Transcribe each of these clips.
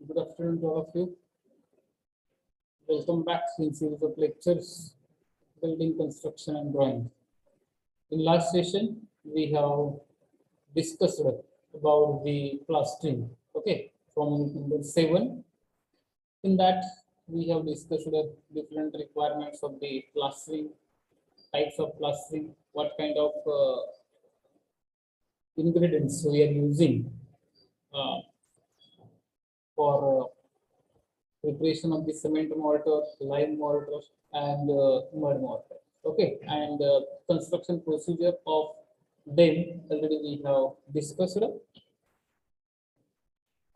Good afternoon to all of you. Welcome back in series of lectures, building, construction, and drawing. In last session, we have discussed about the plastering. Okay, from number 7. In that, we have discussed the different requirements of the plastering, types of plastering, what kind of ingredients we are using uh, for preparation of the cement mortar, lime mortar, and mud mortar. Okay, and construction procedure of them already we have discussed,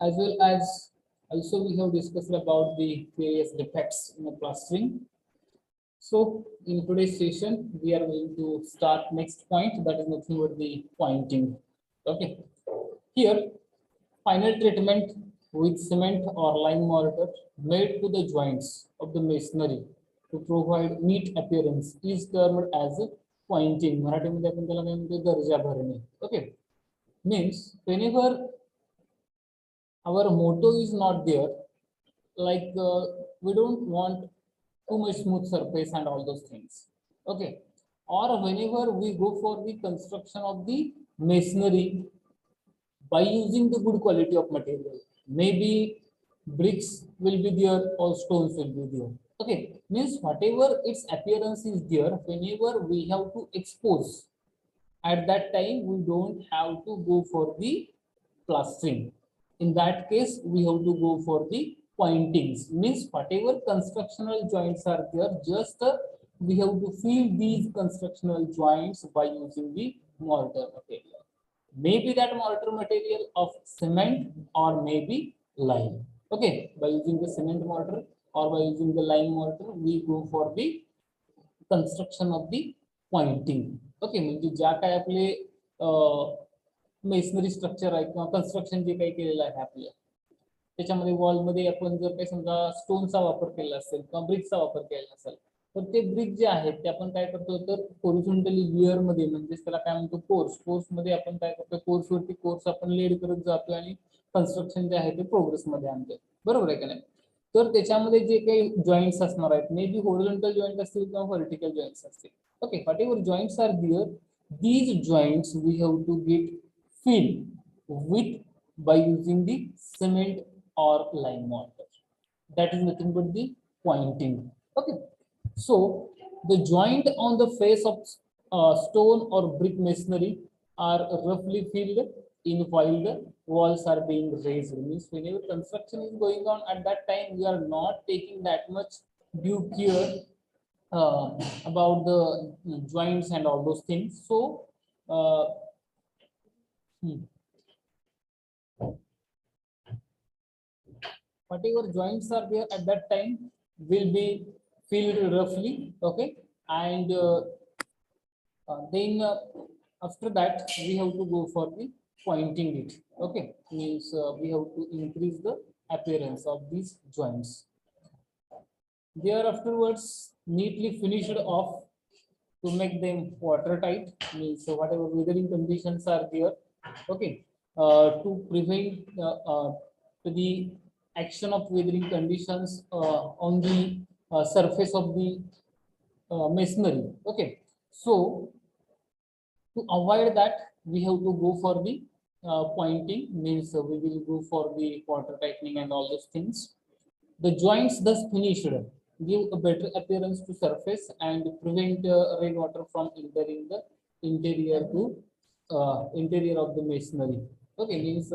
as well as also we have discussed about the various defects in the plastering. So in today's session, we are going to start next point, that is nothing but the pointing. Okay, here final treatment with cement or lime mortar made to the joints of the masonry to provide neat appearance is termed as pointing. मराठीमध्ये आपण त्याला काय म्हणतो, दर्जा भरणे. Okay, means whenever our motto is not there, like we don't want too much smooth surface and all those things. Okay, or whenever we go for the construction of the masonry by using the good quality of material, maybe bricks will be there or stones will be there. Okay, means whatever its appearance is there, whenever we have to expose, at that time we don't have to go for the plastering. In that case, we have to go for the pointings. Means whatever constructional joints are there, just we have to fill these constructional joints by using the mortar material. Maybe that mortar material of cement or maybe lime. Okay, by using the cement mortar or by using the lime mortar, we go for the construction of the pointing. Okay, म्हणजे ज्या काय आपले masonry structure आहे किंवा construction जे काही केलेलं आहे आपल्या त्याच्यामध्ये वॉलमध्ये आपण जर काही समजा स्टोनचा वापर केला असेल किंवा ब्रिकचा वापर केला असेल, तर ते ब्रिक जे आहेत ते आपण काय करतो, तर हॉरिझॉन्टली लेयर मध्ये, म्हणजे त्याला काय म्हणतो, कोर्स मध्ये आपण काय करतो, कोर्सवरती कोर्स आपण लेड करत जातो आणि कन्स्ट्रक्शन जे आहे ते प्रोग्रेस मध्ये आणतो. बरोबर आहे का नाही? तर त्याच्यामध्ये जे काही जॉईंट्स असणार आहेत, मे बी हॉरिझॉन्टल जॉईंट असतील किंवा व्हर्टिकल जॉईंट्स असतील. Okay, whatever joints are there, these joints we have to get filled with by using the cement or lime mortar. That is nothing but the pointing. Okay, so the joint on the face of stone or brick masonry are roughly filled in while the walls are being raised. Means whenever construction is going on, at that time we are not taking that much due care about the joints and all those things. So whatever joints are there at that time will be filled roughly. Okay, and then after that we have to go for the pointing it. Okay, means we have to increase the appearance of these joints. There afterwards neatly finished off to make them watertight. Means whatever weathering conditions are there, okay, to prevent the action of weathering conditions on the surface of the masonry. Okay, so to avoid that, we have to go for the pointing. Means we will go for the water tightening and all those things. The joints thus finished give a better appearance to surface and prevent rainwater from entering the interior to interior of the masonry. Okay, means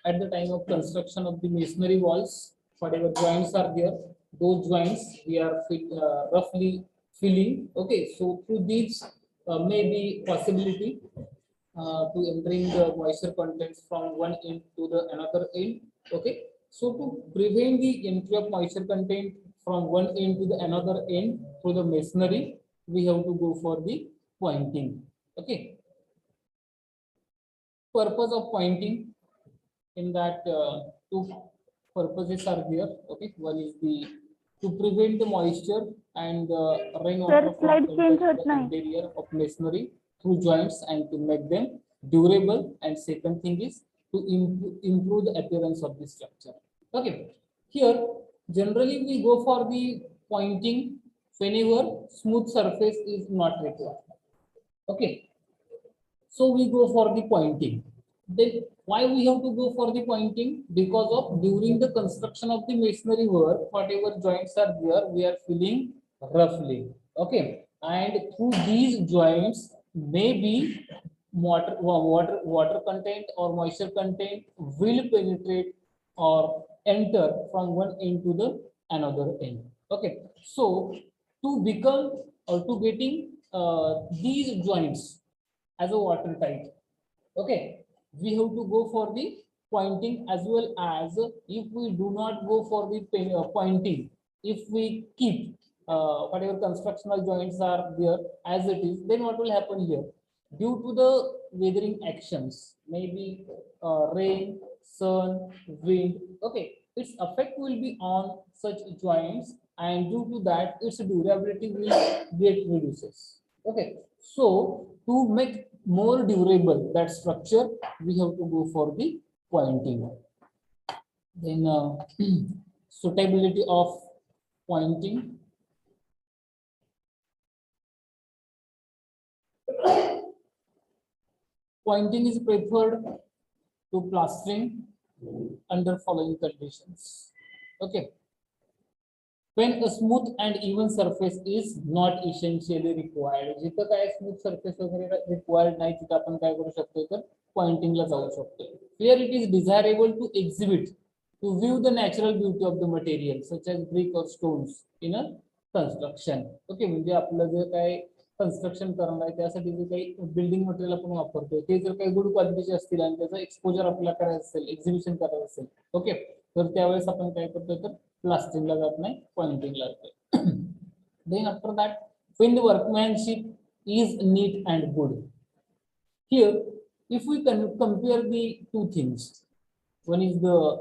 at the time of construction of the masonry walls, whatever joints are there, those joints we are roughly filling. Okay, so through these may be possibility to entering the moisture contents from one end to the another end. Okay, so to prevent the entry of moisture content from one end to the another end through the masonry, we have to go for the pointing. Okay, purpose of pointing, in that two purposes are there. Okay, one is the to prevent the moisture and rainwater from entering the interior of masonry through joints and to make them durable, and second thing is to improve the appearance of the structure. Okay, here generally we go for the pointing whenever smooth surface is not required. Okay, so we go for the pointing. Then why we have to go for the pointing? Because of during the construction of the masonry work, whatever joints are there, we are filling roughly. Okay, and through these joints, maybe water content or moisture content will penetrate or enter from one end to the another end. Okay, so to become or to getting these joints as a watertight. Okay, we have to go for the pointing as well as if we do not go for the pointing, if we keep whatever constructional joints are there as it is, then what will happen here? Due to the weathering actions, maybe rain, sun, wind, okay, its effect will be on such joints, and due to that, its durability will get reduces. Okay, so to make more durable that structure, we have to go for the pointing. Then suitability of pointing. Pointing is preferred to plastering under following conditions. Okay, when a smooth and even surface is not essentially required. जिथं काय smooth surface वगैरे required नाही तिथं आपण काय करू शकतो तर पॉइंटिंगला जाऊ शकतो. Here it is desirable to exhibit, to view the natural beauty of the material such as brick or stones in a construction. Okay, म्हणजे आपलं जे काय कन्स्ट्रक्शन करणार आहे त्यासाठी जे काही बिल्डिंग मटेरियल आपण वापरतो ते जर काही गुड क्वालिटीचे असतील आणि त्याचं एक्सपोजर आपल्याला करायचं असेल, एक्झिबिशन करायचं असेल, ओके, तर त्यावेळेस आपण काय करतो तर प्लास्टिकला जात नाही, पॉइंटिंगला जातो. Then after that, when the workmanship is neat and good. Here, if we can compare the two things, one is the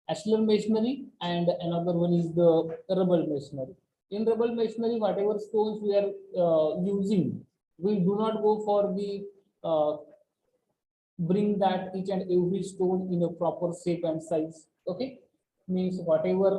ashlar masonry and another one is the rubble masonry. In rubble masonry, whatever stones we are using, we do not go for the bring that each and every stone in a proper shape and size. Okay, means whatever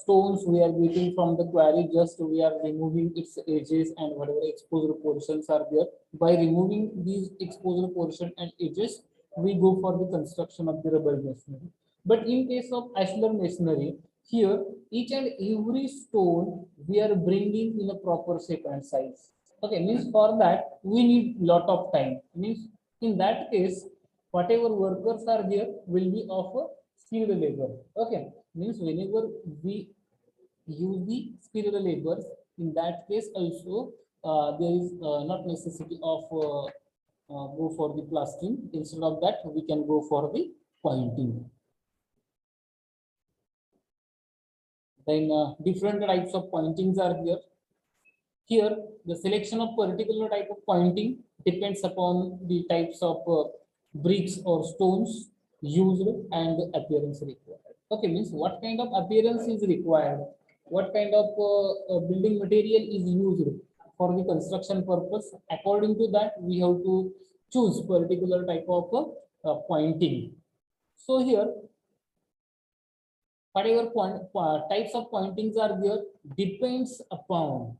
stones we are getting from the quarry, just we are removing its edges and whatever exposed portions are there. By removing these exposed portion and edges, we go for the construction of the rubble masonry. But in case of ashlar masonry, here each and every stone we are bringing in a proper shape and size. Okay, means for that we need lot of time. Means in that case, whatever workers are there will be of a skilled labor. Okay, means whenever we use the skilled labors, in that case also there is not necessity of go for the plastering. Instead of that, we can go for the pointing. Then different types of pointings are there. Here, the selection of particular type of pointing depends upon the types of bricks or stones used and the appearance required. Okay, means what kind of appearance is required, what kind of building material is used for the construction purpose. According to that, we have to choose particular type of pointing. So here, whatever types of pointings are there depends upon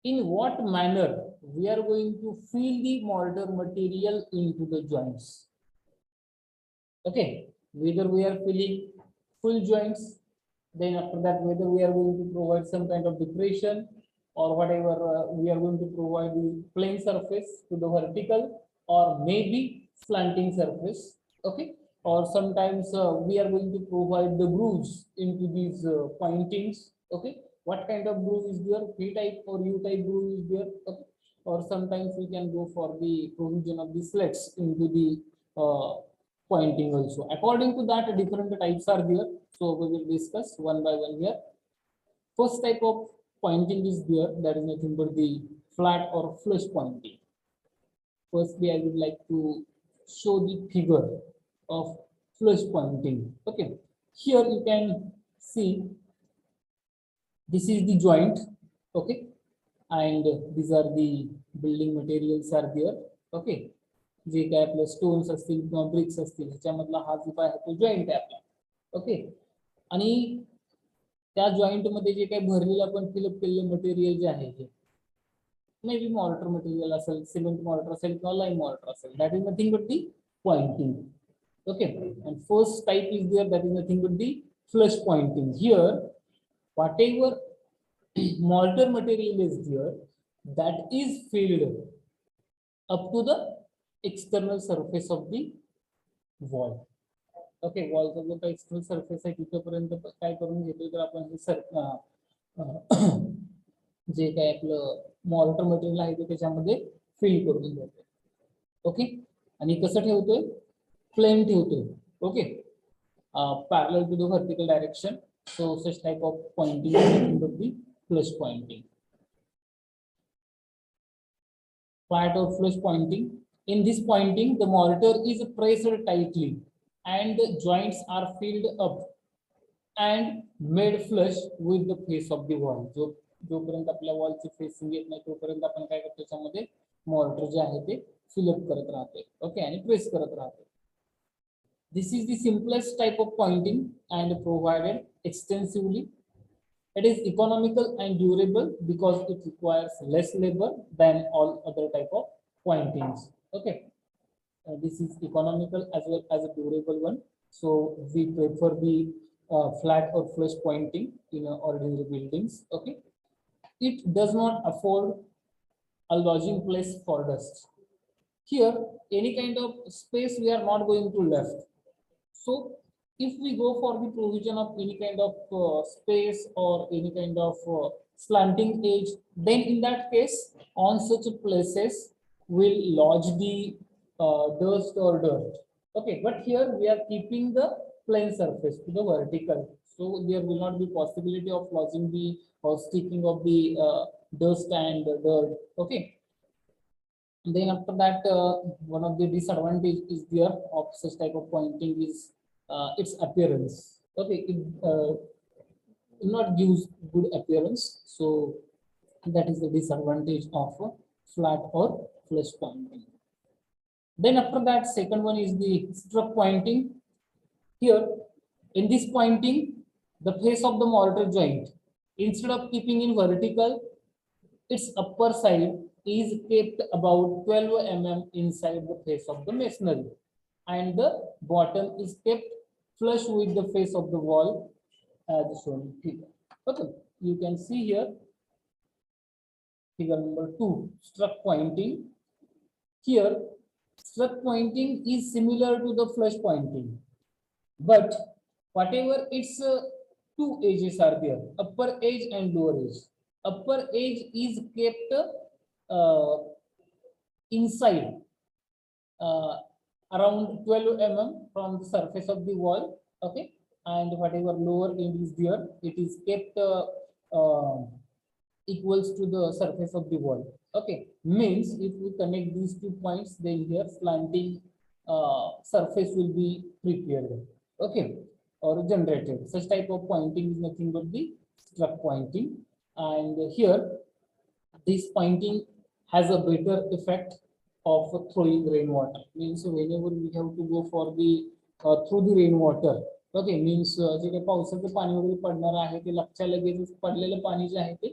in what manner we are going to fill the mortar material into the joints. Okay, whether we are filling full joints, then after that whether we are going to provide some kind of depression or whatever we are going to provide the plain surface to the vertical or maybe slanting surface. Okay, or sometimes we are going to provide the grooves into these pointings. Okay, what kind of groove is there, P type or U type groove is there. Okay, or sometimes we can go for the provision of the slits into the pointing also. According to that, different types are there. So we will discuss one by one here. First type of pointing is there, that is nothing but the flat or flush pointing. Firstly, I would like to show the figure of flush pointing. Okay, here you can see this is the joint. Okay, and these are the building materials are there. Okay, जे काय आपलं stones असतील किंवा BRICS असतील ह्याच्यामधला हा जो काय आहे तो जॉईंट आहे आपला. ओके, आणि त्या जॉईंट मध्ये जे काही भरलेलं आपण फिलअप केलेलं मटेरियल जे आहे ते मे बी मॉर्टर मटेरियल असेल, सिमेंट मॉर्टर असेल किंवा लाईम मॉर्टर असेल, that is nothing but the pointing. Okay, and first type is there, that is nothing but the flush pointing. Here whatever mortar material is there, that is filled up to the external surface of the wall. Okay, wall चा जो काही external surface आहे तिथपर्यंत काय करून घेतो तर आपण हे जे काय आपलं मॉर्टर मटेरियल आहे ते त्याच्यामध्ये फिल करून घेतो. ओके, आणि कसं ठेवतोय, प्लेन ठेवतोय. Okay, parallel to the vertical direction. So such type of pointing is nothing but the flush pointing. Part of flush pointing. In this pointing, the mortar is pressed tightly and the joints are filled up and made flush with the face of the wall. जोपर्यंत आपल्या वॉलची facing येत नाही तोपर्यंत आपण काय करतो, त्याच्यामध्ये mortar जे आहे ते फिलअप करत राहते. ओके, आणि प्रेस करत राहते. This is the simplest type of pointing and provided extensively. It is economical and durable because it requires less labor than all other type of pointings. Okay, this is economical as well as a durable one. So we prefer the flat or flush pointing in ordinary buildings. Okay, it does not afford a lodging place for dust. Here, any kind of space we are not going to left. So if we go for the provision of any kind of space or any kind of slanting edge, then in that case, on such places will lodge the dust or dirt. Okay, but here we are keeping the plain surface to the vertical, so there will not be possibility of lodging the or sticking of the dust and dirt. Okay, then after that, one of the disadvantage is there of such type of pointing is its appearance. Okay, it not gives good appearance, so that is the disadvantage of flat or flush pointing. Then after that, second one is the struck pointing. Here, in this pointing, the face of the mortar joint, instead of keeping in vertical, its upper side is kept about 12 mm inside the face of the masonry, and the bottom is kept flush with the face of the wall as shown in figure. Okay, you can see here figure number 2, struck pointing. Here, struck pointing is similar to the flush pointing, but whatever its two edges are there, upper edge and lower edge. Upper edge is kept inside around 12 mm from the surface of the wall. Okay, and whatever lower end is there, it is kept equals to the surface of the wall. Okay, means if we connect these 2 points, then here slanting surface will be prepared. Okay, or generated. Such type of pointing is nothing but the struck pointing. And here, this pointing has a better effect of throwing rainwater. Means whenever we have to go for the through the rainwater. Okay, means जे काही पावसाचं पाणी वगैरे पडणार आहे ते लगच्या लगेच पडलेलं पाणी जे आहे ते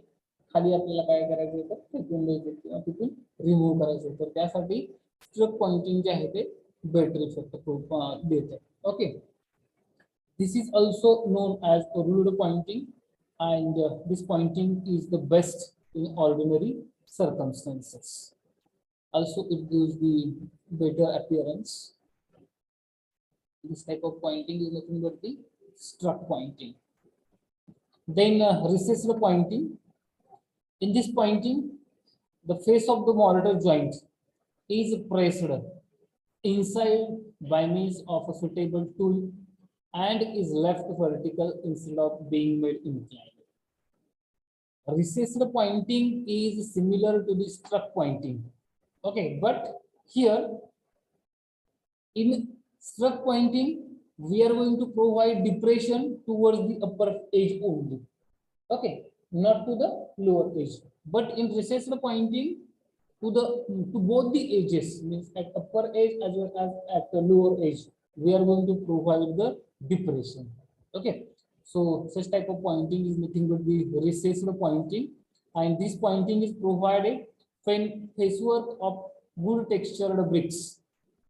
खाली आपल्याला काय करायचं होतं, फेकून द्यायचं किंवा तिथून रिमूव्ह करायचं होतं. त्यासाठी स्ट्रोक पॉइंटिंग जे आहे ते बेटर इफेक्ट देते. Okay, this is also known as ruled pointing, and this pointing is the best in ordinary circumstances. Also, it gives the better appearance. This type of pointing is nothing but the struck pointing. Then recessed pointing. In this pointing, the face of the mortar joint is pressed inside by means of a suitable tool and is left vertical instead of being made inclined. Recessed pointing is similar to the struck pointing. Okay, but here in struck pointing, we are going to provide depression towards the upper edge only. Okay, not to the lower edge. But in recessed pointing, to both the edges, means at upper edge as well as at the lower edge, we are going to provide the depression. Okay, so such type of pointing is nothing but the recessed pointing, and this pointing is provided when facework of good textured bricks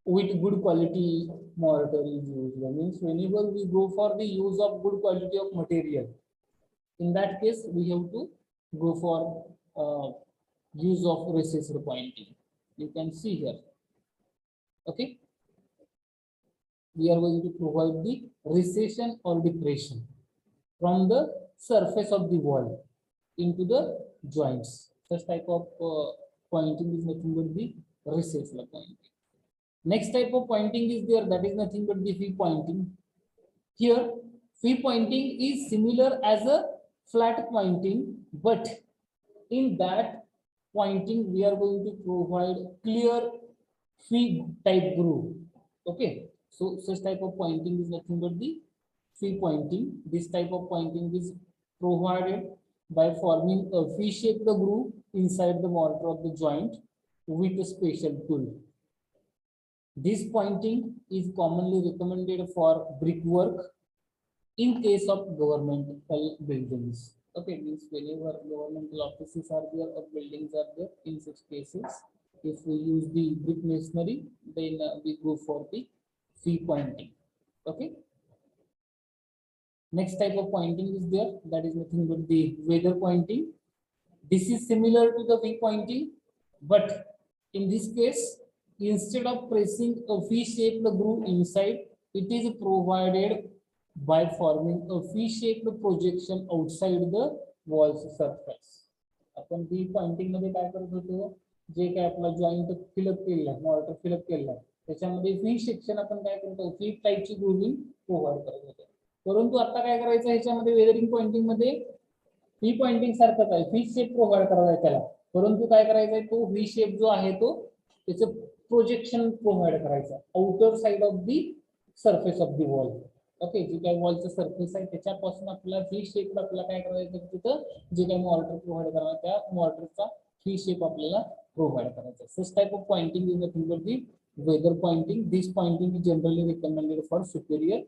with good quality mortar is used. That means whenever we go for the use of good quality of material, in that case we have to go for use of recessed pointing. You can see here. Okay, we are going to provide the recession or depression from the surface of the wall into the joints. Such type of pointing is nothing but the recessed pointing. Next type of pointing is there, that is nothing but the V pointing. Here, V pointing is similar as a flat pointing, but in that pointing we are going to provide clear V type groove. Okay, so such type of pointing is nothing but the V pointing. This type of pointing is provided by forming a V-shaped groove inside the mortar of the joint with a special tool. This pointing is commonly recommended for brickwork in case of governmental buildings. Okay, means whenever governmental offices are there or buildings are there, in such cases, if we use the brick masonry, then we go for the V pointing. Okay. Next type of pointing is there, that is nothing but the weather pointing. This is similar to the V pointing, but in this case, instead of pressing a V-shaped groove inside, it is provided by forming a V-shaped projection outside the wall's surface. आपण V pointing मध्ये काय करत होतो, जे काय आपला joint fill up केलेला आहे, mortar fill up केलेला आहे, त्याच्यामध्ये V सेक्शन आपण काय करतो, V टाइपची ग्रूविंग प्रोव्हाइड करत होतो. परंतु आता काय करायचं, ह्याच्यामध्ये वेदरिंग पॉइंटिंग मध्ये व्ही पॉइंटिंग सारखंच आहे, व्ही शेप प्रोव्हाइड करायचा त्याला, परंतु काय करायचं आहे, तो व्ही शेप जो आहे तो त्याचं प्रोजेक्शन प्रोव्हाइड करायचं outer side of the surface of the wall. Okay, जे काही वॉलचं सरफेस आहे त्याच्यापासून आपल्याला व्ही शेप आपल्याला काय करायचं, तिथं जे काही मॉर्टर प्रोव्हाइड करणार त्या मॉर्टरचा व्ही शेप आपल्याला प्रोव्हाइड करायचा. Such type of pointing is nothing but the weather pointing. This pointing is generally recommended for superior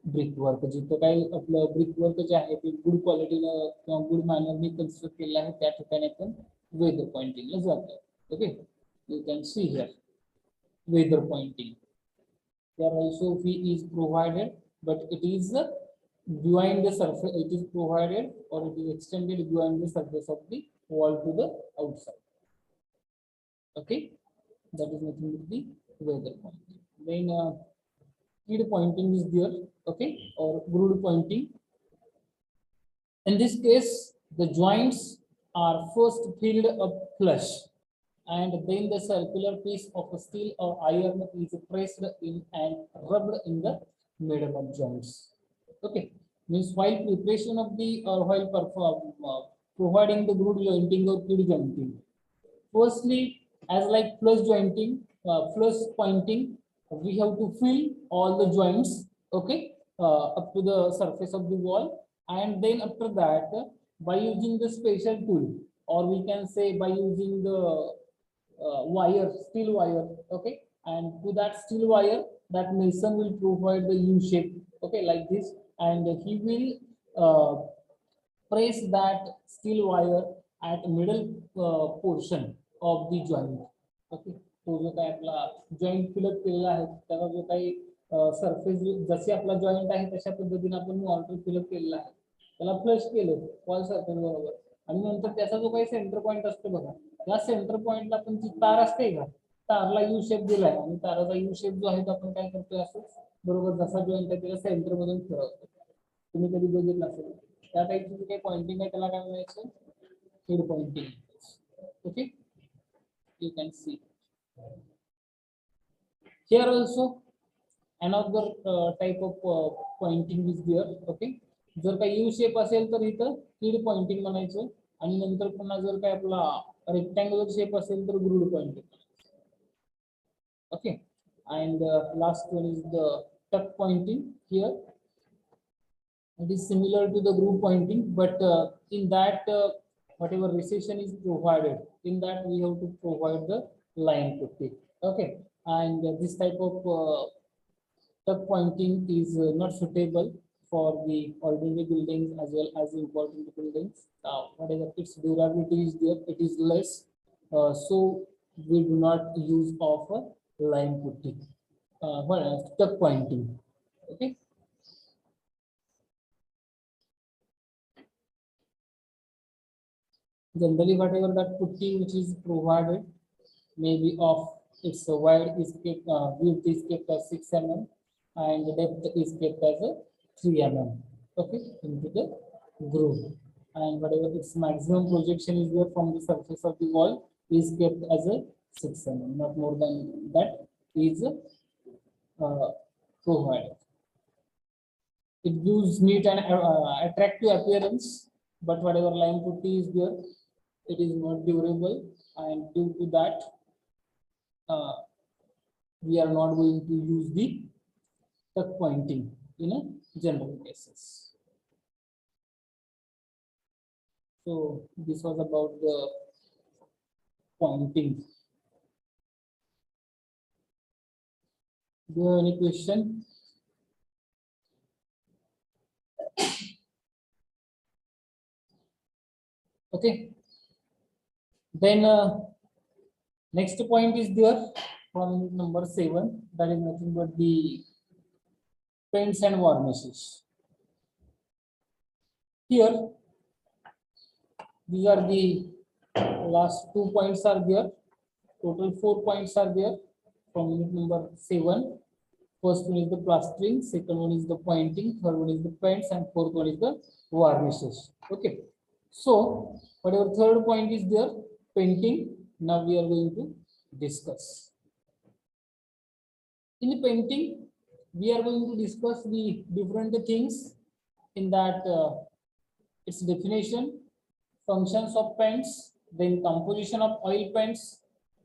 brick work. जिथं काही आपलं ब्रिक वर्क जे आहे ते गुड क्वालिटीनं किंवा गुड मॅनरने कन्स्ट्रक्ट केलं आहे त्या ठिकाणी आपण वेदर पॉइंटिंगला जातो. Okay, you can see here weather pointing. There also V is provided, but it is behind the surface. It is provided or it is extended behind the surface of the wall to the outside. Okay, that is nothing but the weather pointing. Then lead pointing is there. Okay, or groove pointing. In this case, the joints are first filled up flush, and then the circular piece of steel or iron is pressed in and rubbed in the middle of joints. Okay, means while preparation of the or while providing the groove jointing or kid jointing, firstly, as like flush jointing, flush pointing, we have to fill all the joints, okay, up to the surface of the wall, and then after that, by using the special tool, or we can say by using the wire, steel wire, okay, and to that steel wire, that mason will provide the U shape, okay, like this, and he will press that steel wire at middle portion of the joint. Okay, तो जो काही आपला joint fill up केलेला आहे त्याला जो काही surface जसे आपला जॉइंट आहे तशा पद्धतीने आपण मॉर्टर फिलअप केलेला आहे, त्याला फ्लश केलं वॉल सरफेस बरोबर, आणि नंतर त्याचा जो काही सेंटर पॉइंट असतो बघा, त्या सेंटर पॉइंटला आपण जी तार असते का, तारला यू शेप दिलाय आणि ताराचा यू शेप जो आहे तो आपण काय करतोय, असं बरोबर जसा जॉइंट आहे त्याला सेंटर मधून फिरवतो. तुम्ही कधी बघितलं असेल त्या टाइपची जी काही पॉइंटिंग आहे त्याला काय म्हणायचं, head pointing. Okay, you can see here also another type of pointing is there. Okay, जर काही यू शेप असेल तर इथं हेड पॉइंटिंग म्हणायचं, आणि नंतर पुन्हा जर काय आपला रेक्टँग्युलर शेप असेल तर ग्रूड Poynting. Okay, and last one is the tuck pointing. Here it is similar to the groove pointing, but in that whatever recession is provided, in that we have to provide the line putty. Okay, and this type of tuck pointing is not suitable for the ordinary buildings as well as important buildings. Whatever its durability is there, it is less. So we do not use of a line putty, tuck pointing. Okay. Generally, whatever that putty which is provided, maybe of its wide is kept, width is kept as 6 mm and the depth is kept as a 3 mm. Okay, into the groove. And whatever its maximum projection is there from the surface of the wall is kept as a 6 mm, not more than that is provided. It gives neat and attractive appearance, but whatever line putty is there, it is not durable, and due to that, we are not going to use the tuck pointing in a general cases. So this was about the pointing. Do you have any question? Okay. Then next point is there from number 7. That is nothing but the paints and varnishes. Here, these are the last 2 points are there. Total 4 points are there from unit number 7. First one is the plastering, second one is the pointing, third one is the paints, and fourth one is the varnishes. Okay. So, whatever third point is there, painting, now we are going to discuss. In the painting, we are going to discuss the different things in that its definition, functions of paints, then composition of oil paints,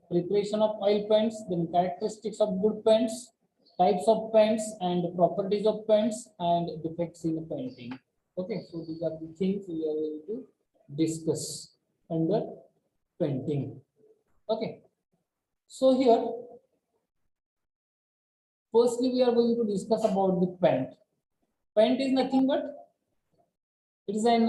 preparation of oil paints, then characteristics of good paints, types of paints and properties of paints, and defects in painting. Okay, so these are the things we are going to discuss under painting. Okay, so here, firstly, we are going to discuss about the paint. Paint is nothing but it is an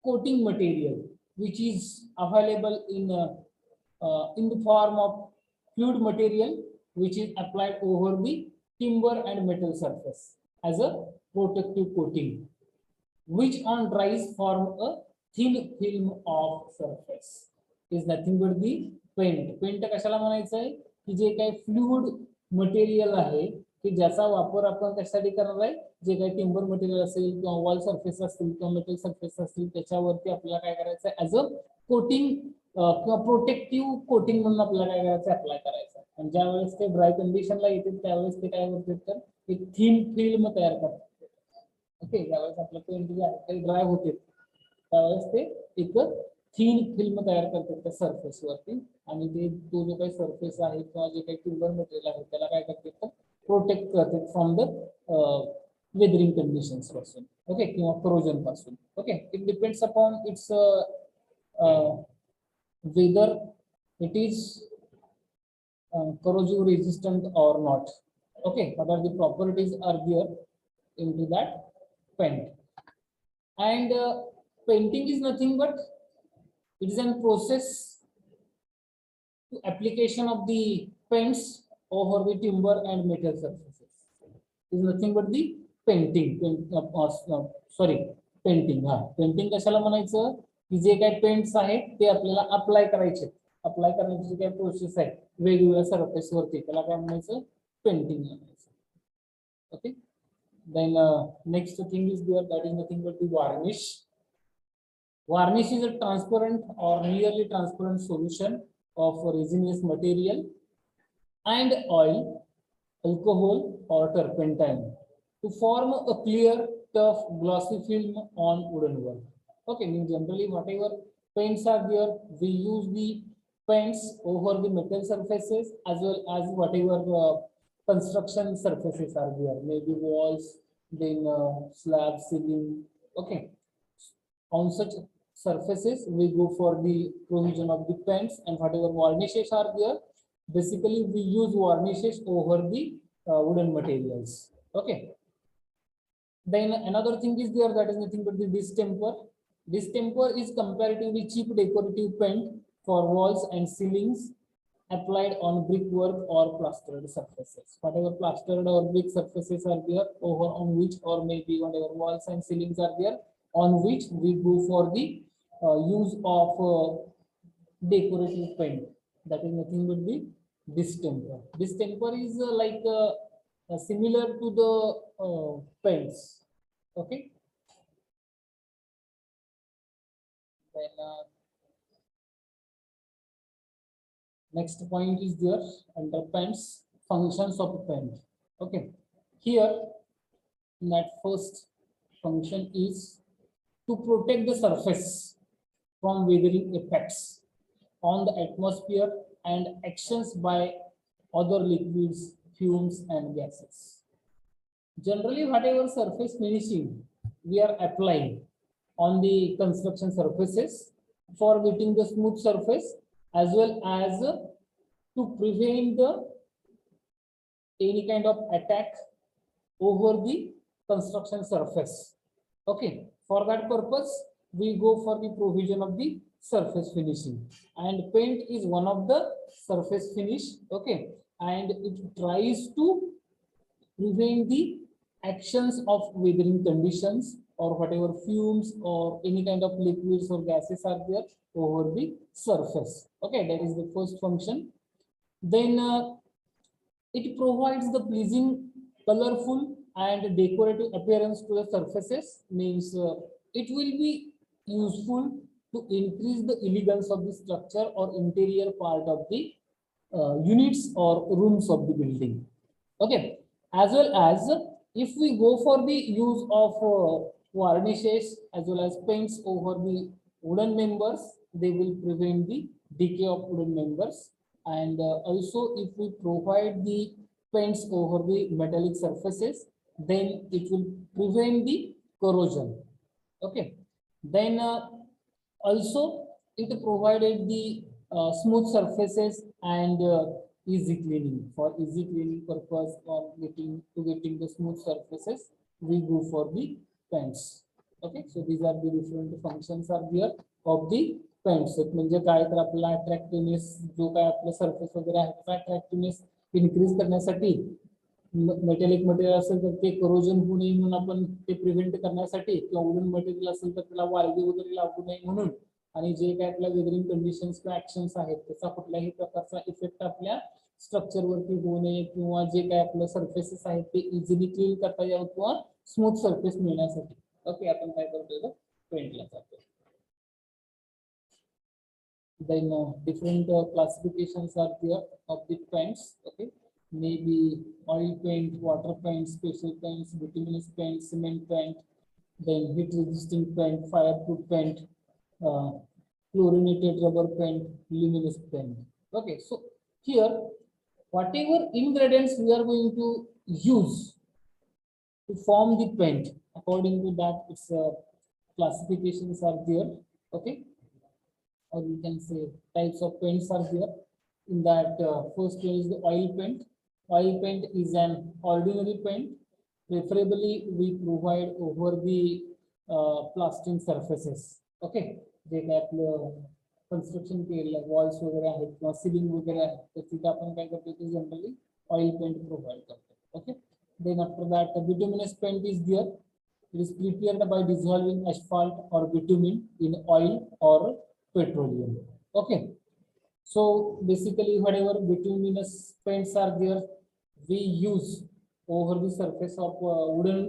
coating material which is available in the form of fluid material which is applied over the timber and metal surface as a protective coating, which on dries form a thin film of surface. Is nothing but the paint. Paint कशाला म्हणायचं आहे की जे काही fluid material आहे की ज्याचा वापर आपण कशासाठी करणार आहे, जे काही टिंबर मटेरियल असेल किंवा वॉल सरफेस असतील किंवा मेटल सरफेस असतील त्याच्यावरती आपल्याला काय करायचं आहे ऍज अ कोटिंग किंवा प्रोटेक्टिव्ह कोटिंग म्हणून आपल्याला काय करायचं अप्लाय करायचं. आणि ज्या वेळेस ते ड्राय कंडिशनला येते त्यावेळेस ते काय करतात तर एक थिन फिल्म तयार करतात. ओके, ज्यावेळेस आपलं पेंट जे आहे ते ड्राय होते त्यावेळेस ते एक थिन फिल्म तयार करतात त्या सरफेस वरती आणि ते तो जो काही सरफेस आहे किंवा जे काही टिंबर मटेरियल आहे त्याला काय करतात तर प्रोटेक्ट करतात फ्रॉम द वेदरिंग कंडिशन्स पासून. ओके, किंवा करोजन पासून. Okay, it depends upon its whether it is corrosive resistant or not. Okay, what are the properties are there into that paint. And painting is nothing but it is a process to application of the paints over the timber and metal surfaces. It is nothing but the painting. Painting. Painting कशाला म्हणायचं की जे काही paints आहेत ते आपल्याला apply करायचे. Apply करण्याची जी काही प्रोसेस आहे वेगवेगळ्या सरफेस वरती त्याला काय म्हणायचं पेंटिंग म्हणायचं. Okay, then next thing is there, that is nothing but the varnish. Varnish is a transparent or nearly transparent solution of resinous material and oil, alcohol or turpentine to form a clear, tough, glossy film on wooden work. Okay, means generally whatever paints are there, we use the paints over the metal surfaces as well as whatever construction surfaces are there, maybe walls, then slab, ceiling. Okay, On such surfaces, we go for the provision of the paints, and whatever varnishes are there, basically we use varnishes over the wooden materials. Okay. Then another thing is there, that is nothing but the distemper. Distemper is comparatively cheap decorative paint for walls and ceilings applied on brickwork or plastered surfaces. Whatever plastered or brick surfaces are there, over on which, or maybe whatever walls and ceilings are there, on which we go for the use of decorative paint. That is nothing but the distemper. Distemper is similar to the paints. Okay. Then next point is there under paints, functions of paint. Okay. Here, that first function is to protect the surface from weathering effects on the atmosphere and actions by other liquids, fumes, and gases. Generally, whatever surface finishing we are applying on the construction surfaces for getting the smooth surface, as well as to prevent the any kind of attack over the construction surface. Okay, for that purpose, we go for the provision of the surface finishing, and paint is one of the surface finish. Okay, and it tries to prevent the actions of weathering conditions or whatever fumes or any kind of liquids or gases are there over the surface. Okay, that is the first function. Then it provides the pleasing, colorful, and decorative appearance to the surfaces. Means it will be useful to increase the elegance of the structure or interior part of the units or rooms of the building. Okay, as well as if we go for the use of varnishes as well as paints over the wooden members, they will prevent the decay of wooden members. And also, if we provide the paints over the metallic surfaces, then it will prevent the corrosion. Okay. Then also it provided the smooth surfaces and easy cleaning. For easy cleaning purpose or getting the smooth surfaces, we go for the paints. Okay, so these are the different functions are there of the paints. एक म्हणजे काय तर आपला अट्रॅक्टिव्हनेस जो काय आपला surface वगैरे आहे त्याचा अट्रॅक्टिव्हनेस इन्क्रीज करण्यासाठी मेटॅलिक मटेरियल असेल तर ते करोजन होऊ नये म्हणून आपण ते प्रिव्हेंट करण्यासाठी, किंवा वुडन मटेरियल असेल तर त्याला वाळवी वगैरे लागू नये म्हणून, आणि जे काय आपल्या वेदरिंग कंडिशन्स किंवा ऍक्शन्स आहेत त्याचा कुठल्याही प्रकारचा इफेक्ट आपल्या स्ट्रक्चर वरती होऊ नये, किंवा जे काय आपलं सर्फेसेस आहेत ते इझिली क्लीन करता यावं किंवा स्मूथ सर्फेस मिळण्यासाठी ओके आपण काय करतो पेंटला जातो. Then different classifications are there of the paints. Okay, maybe oil paint, water paint, special paints, bituminous paint, cement paint, then heat resisting paint, fireproof paint, chlorinated rubber paint, luminous paint. Okay, so here whatever ingredients we are going to use to form the paint, according to that its classifications are there. Okay, or you can say types of paints are there. In that first one is the oil paint. Oil paint is an ordinary paint. Preferably we provide over the plastering surfaces. Okay, जे काय आपलं construction केलेलं walls वगैरे आहेत किंवा ceiling वगैरे आहेत तर तिथे आपण काय करतो ते generally oil paint provide करतो. Okay, then after that the bituminous paint is there. It is prepared by dissolving asphalt or bitumen in oil or petroleum. Okay, so basically whatever bituminous paints are there, we use over the surface of wooden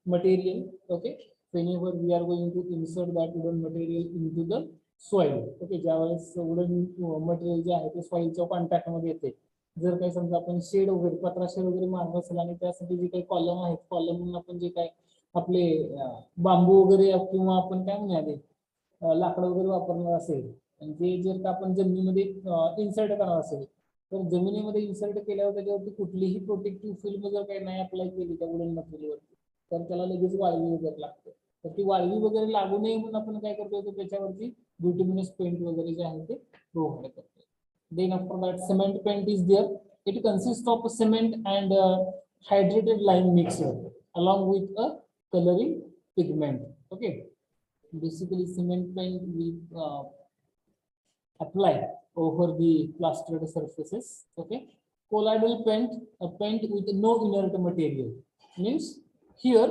material. Okay, whenever we are going to insert that wooden material into the soil. Okay, ज्यावेळेस wooden material जे आहे ते soilच्या contact मध्ये येते, जर काही समजा आपण shade वगैरे पत्रा शेड वगैरे मारत असेल आणि त्यासाठी जे काही कॉलम आहेत, कॉलम आपण जे काही आपले बांबू वगैरे किंवा आपण काय म्हणूया लाकडं वगैरे वापरणार असेल आणि ते जर का आपण जमिनीमध्ये इन्सर्ट करणार असेल तर जमिनीमध्ये इन्सर्ट केल्यावर त्याच्यावरती कुठलीही प्रोटेक्टिव्ह फिल्म जर काही नाही अप्लाय केली त्या वुडन मटेरियलवरती तर त्याला लगेच वाळवी वगैरे लागते. तर ती वाळवी वगैरे लागू नये म्हणून आपण काय करतोय तर त्याच्यावरती बिटुमिनस पेंट वगैरे जे आहे ते प्रोव्हाइड करतो. Then after that cement paint is there. It consist of cement and hydrated lime mixture along with a coloring pigment. Okay, basically cement paint we apply over the plastered surfaces. Okay, colloidal paint, a paint with no inert material, means here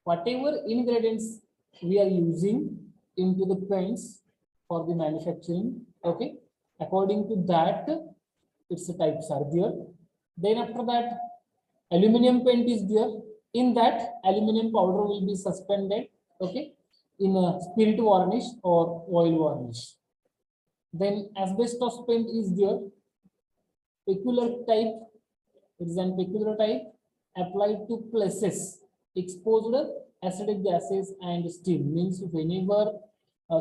whatever ingredients we are using into the paints for the manufacturing, okay, according to that its types are there. Then after that aluminum paint is there. In that aluminum powder will be suspended, okay, in a spirit varnish or oil varnish. Then asbestos paint is there. Peculiar type, it is an peculiar type applied to places exposed acidic gases and steam, means whenever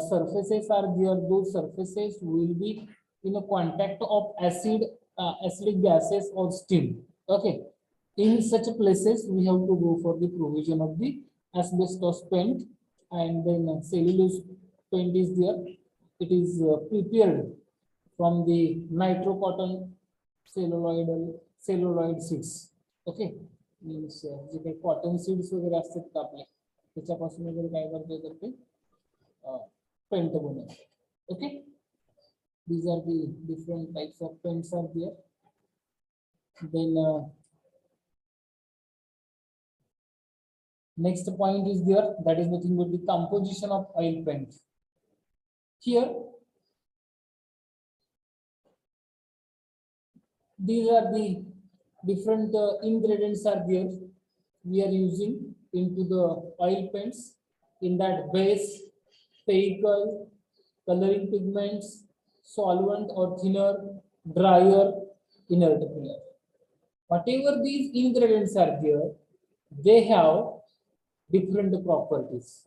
surfaces are there, those surfaces will be in a contact of acidic gases or steam. Okay, in such places we have to go for the provision of the asbestos paint. And then cellulose paint is there. It is prepared from the nitro cotton celluloid seeds. Okay, means जे काही cotton seeds वगैरे असतात का आपले त्याच्यापासून वगैरे काय करतो तर ते पेंट बनवतो. Okay, these are the different types of paints are there. Then next point is there, that is nothing but the composition of oil paint. Here these are the different ingredients are there we are using into the oil paints. In that base, vehicle, coloring pigments, solvent or thinner, dryer, inert filler. Whatever these ingredients are there, they have different properties.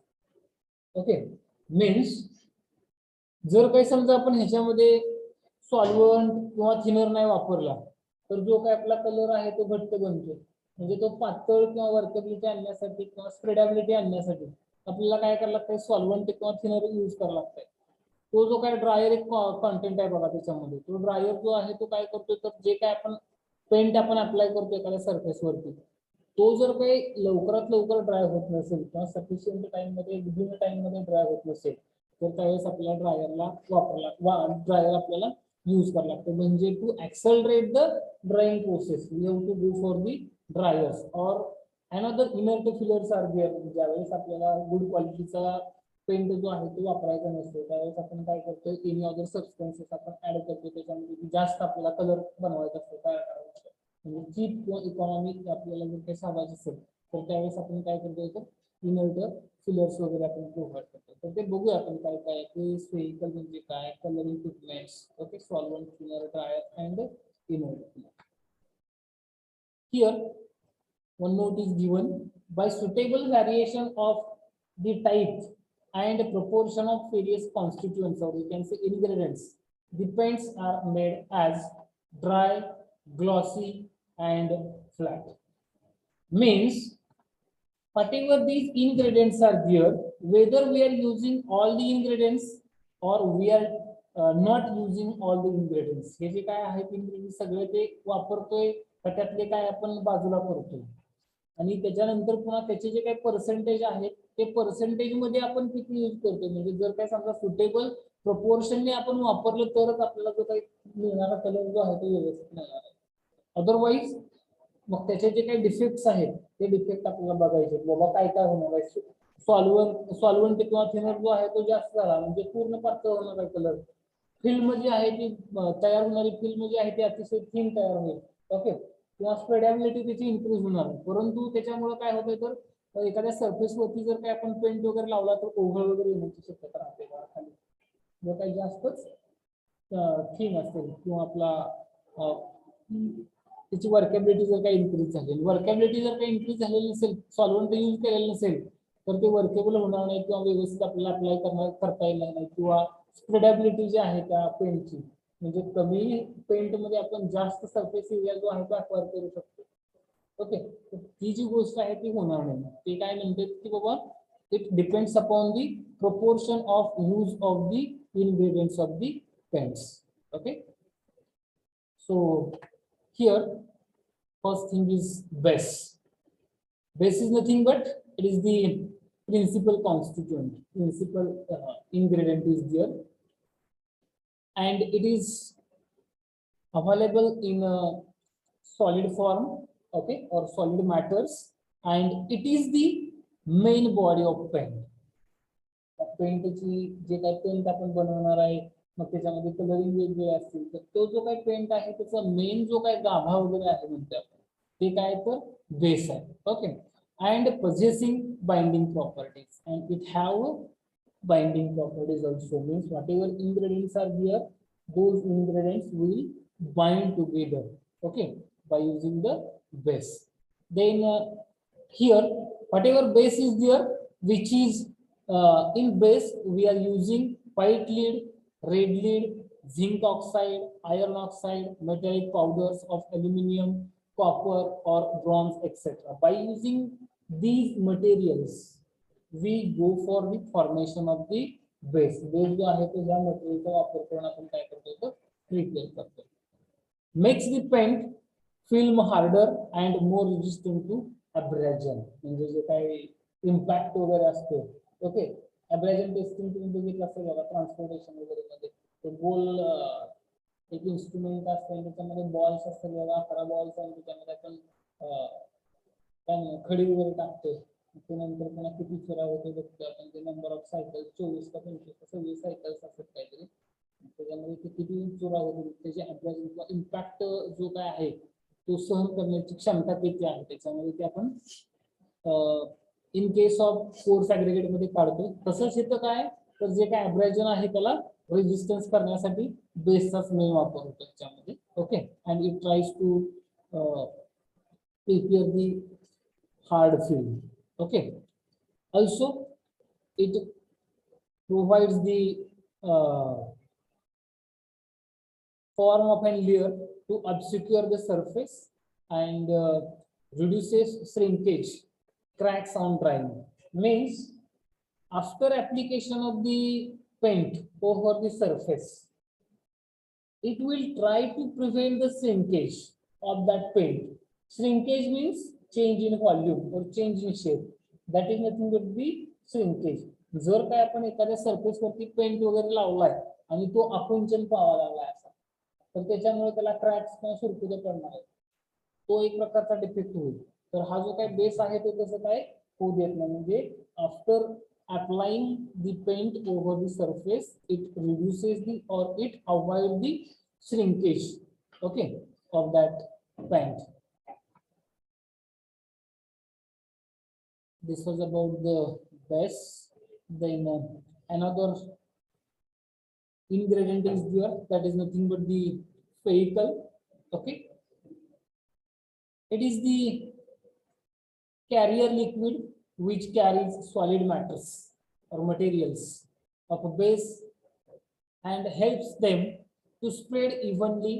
Okay, means जर काही समजा आपण ह्याच्यामध्ये solvent किंवा thinner नाही वापरला तर जो काही आपला कलर आहे तो घट्ट बनतो. म्हणजे तो पातळ किंवा वर्केबिलिटी आणण्यासाठी किंवा स्प्रेडेबिलिटी आणण्यासाठी आपल्याला काय करायला लागतंय, सॉल्व्हंट किंवा थिनर यूज करायला लागतंय. तो जो काय ड्रायर एक कॉन्टेंट आहे बघा त्याच्यामध्ये, तो ड्रायर जो आहे तो काय करतोय तर जे काय आपण पेंट आपण अप्लाय करतो एखाद्या सरफेसवरती, तो जर काही लवकरात लवकर ड्राय होत नसेल किंवा सफिशियंट टाइम मध्ये विदिन टाइम मध्ये ड्राय होत नसेल तर त्यावेळेस आपल्याला ड्रायर आपल्याला यूज करायला लागतो. म्हणजे to accelerate the drying process we have to go for the driers or another inert fillers are there. ज्यावेळेस आपल्याला गुड क्वालिटीचा पेंट जो आहे तो वापरायचा नसतो त्यावेळेस आपण काय करतो, एनी अदर सबस्टन्सेस आपण ऍड करतो त्याच्यामध्ये जास्त आपल्याला कलर बनवायचा असतो, तयार करायचा असतो. म्हणजे चीप किंवा इकॉनॉमिक आपल्याला जर काही साधायचं असेल तर त्यावेळेस आपण काय करतो तर इनर्ट फिलर्स वगैरे आपण प्रोव्हाइड करतो. तर ते बघूया आपण काय काय ते स्फेरिकल म्हणजे काय, colouring pigments, okay, solvent, thinner, dryer and inert filler. Here one note is given, by suitable variation of the type and proportion of various constituents, or you can say ingredients, the paints are made as dry, glossy and flat. Means whatever these ingredients are there, whether we are using all the ingredients or we are not using all the ingredients, हे जे काय आहेत ingredients सगळे ते वापरतोय त्यातले काय आपण बाजूला करतोय आणि त्याच्यानंतर पुन्हा त्याचे जे काही पर्सेंटेज आहेत ते पर्सेंटेज मध्ये आपण किती यूज करतोय. म्हणजे जर काय समजा सुटेबल प्रपोर्शनने आपण वापरलं तरच आपल्याला जो काही मिळणारा कलर जो आहे तो व्यवस्थित मिळणार आहे. अदरवाईज मग त्याचे जे काही डिफेक्ट्स आहेत ते डिफेक्ट आपल्याला बघायचे, बाबा काय काय होणार आहे. सॉल्व्हंट किंवा थिनर जो आहे तो जास्त झाला म्हणजे पूर्ण पातळ होणार आहे कलर. फिल्म जी आहे ती तयार होणारी फिल्म जी आहे ती अतिशय थिन तयार होईल. ओके, किंवा स्प्रेडेबिलिटी त्याची इन्क्रीज होणार आहे. परंतु त्याच्यामुळे काय होतंय तर एखाद्या सरफेसवरती जर काही आपण पेंट वगैरे लावला तर ओव्हळ वगैरे येण्याची शक्यता राहते खाली. जर काही जास्तच थिन असेल किंवा आपला त्याची वर्केबिलिटी जर काही इन्क्रीज झालेली, वर्केबिलिटी जर काही इन्क्रीज झालेली नसेल, सॉल्व्हंट यूज केलेलं नसेल तर ते वर्केबल होणार नाही किंवा व्यवस्थित आपल्याला अप्लाय करता येणार नाही. किंवा स्प्रेडेबिलिटी जी आहे त्या पेंटची, म्हणजे कमी पेंट मध्ये आपण जास्त सरफेस एरिया जो आहे तो अक्वायर करू शकतो. ओके, ती जी गोष्ट आहे ती होणार नाही. ते काय म्हणतात की बाबा it depends upon the proportion of use of the ingredients of the paints. Okay, so here first thing is base. Base is nothing but it is the principal constituent, principal ingredient is there, and it is available in a solid form, okay, or solid matters, and it is the main body of paint. पेंटची जे काही paint आपण बनवणार आहे, मग त्याच्यामध्ये colouring वेगवेगळे असतील, तर तो जो काही पेंट आहे त्याचा मेन जो काही गाभा वगैरे आहे म्हणते आपण, ते काय तर बेस आहे. Okay, and possessing binding properties, and it have binding properties also, means whatever ingredients are there, those ingredients will bind together, okay, by using the base. Then here whatever base is there, which is in base we are using white lead, red lead, zinc oxide, iron oxide, metallic powders of aluminium, copper or bronze, etc. By using these materials we go for the formation of the base. Base जो आहे तो या मटेरियलचा वापर करून आपण काय करतो, प्रिपेअर करतो. Makes the paint film harder and more resistant to abrasion. म्हणजे जे काही इम्पॅक्ट वगैरे असतो, ओके, abrasion टेस्टिंग तुम्ही बघितलं असेल बघा ट्रान्सपोर्टेशन वगैरे मध्ये, ते गोल एक इन्स्ट्रुमेंट असतं, त्याच्यामध्ये बॉल्स असतात बघा, 11 बॉल्स, आणि त्याच्यामध्ये आपण खडी वगैरे टाकतो, त्यानंतर पुन्हा किती चुरा होते बघतो आपण, ते नंबर ऑफ सायकल्स 24 का 25 का 26 सायकल्स असतात काहीतरी, त्याच्यामध्ये ते किती चुरा होते, त्याचे अभ्यास किंवा इम्पॅक्ट जो काय आहे तो सहन करण्याची क्षमता किती आहे, त्याच्यामध्ये ते आपण in case of force aggregate मध्ये काढतो. तसंच इथं काय तर जे काय अब्रॅजन आहे त्याला रेजिस्टन्स करण्यासाठी बेसचाच मेन वापर होतो त्याच्यामध्ये. Okay, and it tries to prepare the hard film. Okay, also it provides the form of a layer to obscure the surface and reduces shrinkage, cracks on drying. Means after application of the paint over the surface, it will try to prevent the shrinkage of that paint. Shrinkage means change in volume or change in shape. That is nothing but the shrinkage. जर काय आपण एखाद्या surface वरती paint वगैरे लावलाय आणि तो आकुंचन पाहावा लागलाय असा, तर त्याच्यामुळे त्याला क्रॅक्स किंवा सुरकुत्या पडणार आहेत, तो एक प्रकारचा डिफेक्ट होईल. तर हा जो काही बेस आहे तो कसं काय होऊ देत नाही, म्हणजे after applying the paint over the surface, it reduces the or it avoid the shrinkage, okay, of that paint. This was about the base. Then another ingredient is there, that is nothing but the vehicle. Okay, it is the carrier liquid which carries solid matters or materials of a base and helps them to spread evenly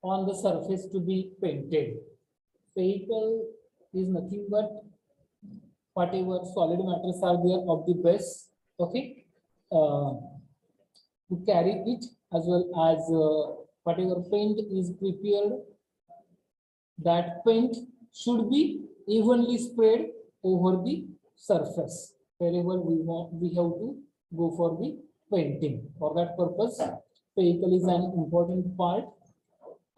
on the surface to be painted. Vehicle is nothing but whatever solid matters are there of the base, okay, to carry it, as well as whatever paint is prepared, that paint should be evenly spread over the surface wherever we have to go for the painting. For that purpose, vehicle is an important part,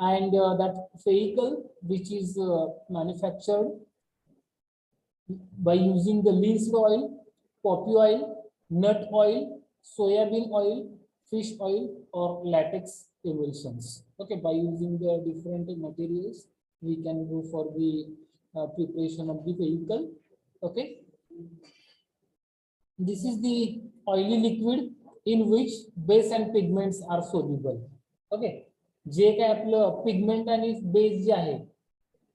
and that vehicle which is manufactured by using the linseed oil, poppy oil, nut oil, soybean oil, fish oil, or latex emulsions. Okay, by using the different materials, we can go for the preparation of the vehicle. Okay, this is the oily liquid in which base and pigments are soluble. Okay, जे काय आपलं pigment आणि base जे आहे,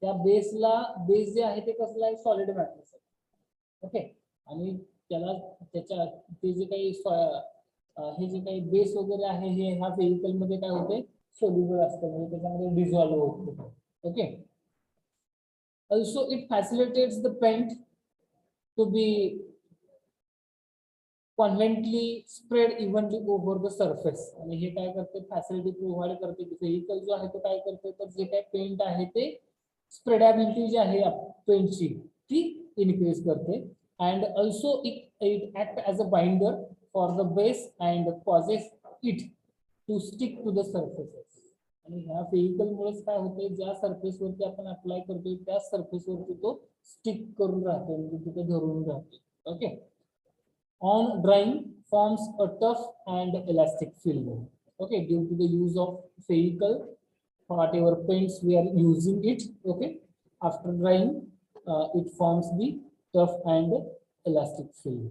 त्या बेसला base जे आहे ते कसलं आहे, solid matter. Okay, आणि त्याला त्याच्या ते जे काही हे जे काही बेस वगैरे आहे हे ह्या व्हेइकल मध्ये काय होते, सोल्युबल असतं, म्हणजे त्याच्यामध्ये डिझॉल्व्ह होतं. Okay, also it facilitates the paint to be conveniently spread evenly over the surface. आणि हे काय करते, फॅसिलिटी प्रोव्हाइड करते की व्हेकल जो आहे तो काय करते, तर जे काय पेंट आहे ते स्प्रेडेबिलिटी जी आहे पेंटची ती इन्क्रीज करते. And also it act as a binder for the base and causes it to stick to the surfaces. आणि ह्या व्हेकलमुळेच काय होते, ज्या सरफेसवरती आपण अप्लाय करतोय त्या सरफेसवरती तो स्टिक करून राहतो, म्हणजे तिथे धरून राहतो. Okay. On drying forms a tough and elastic film. Okay, due to the use of vehicle, whatever paints we are using it. Okay, after drying, it forms the tough and elastic film.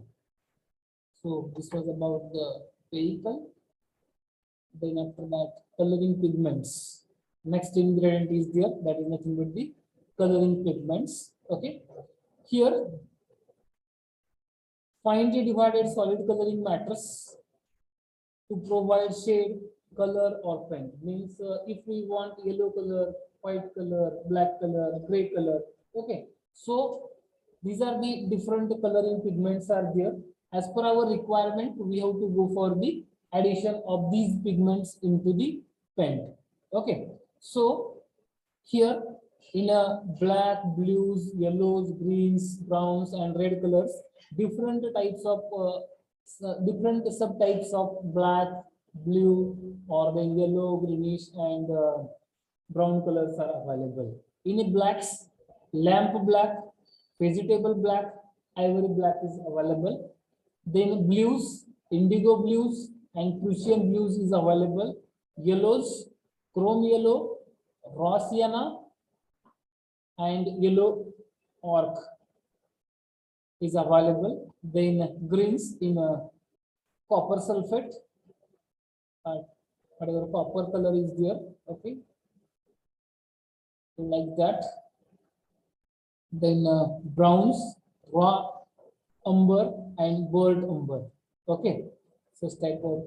So this was about the vehicle. Then after that, coloring pigments. Next ingredient is there, that is nothing but the coloring pigments. Okay, here finely divided solid coloring matters to provide shade, color or paint. Means if we want yellow color, white color, black color, gray color. Okay, so these are the different coloring pigments are there. As per our requirement, we have to go for the addition of these pigments into the paint. Okay, so here in a black, blues, yellows, greens, browns and red colors, different types of different subtypes of black, blue or the yellow, greenish and brown colors are available. In a blacks, lamp black, vegetable black, ivory black is available. Then blues, indigo blues and Prussian blues is available. Yellows, chrome yellow, raw sienna and yellow orc is available. Then greens in copper sulfate, whatever copper color is there. Okay, so like that. Then browns, raw umber and burnt umber. Okay, such type of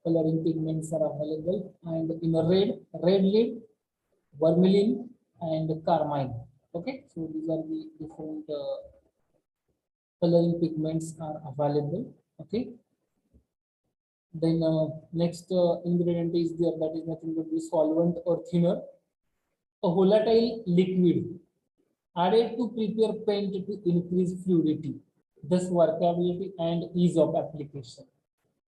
coloring pigments are available. And in a red lead, vermilion and carmine. Okay, so these are the different coloring pigments are available. Okay, then next ingredient is there, that is nothing but the solvent or thinner, a volatile liquid added to prepare paint to increase fluidity, thus workability and ease of application.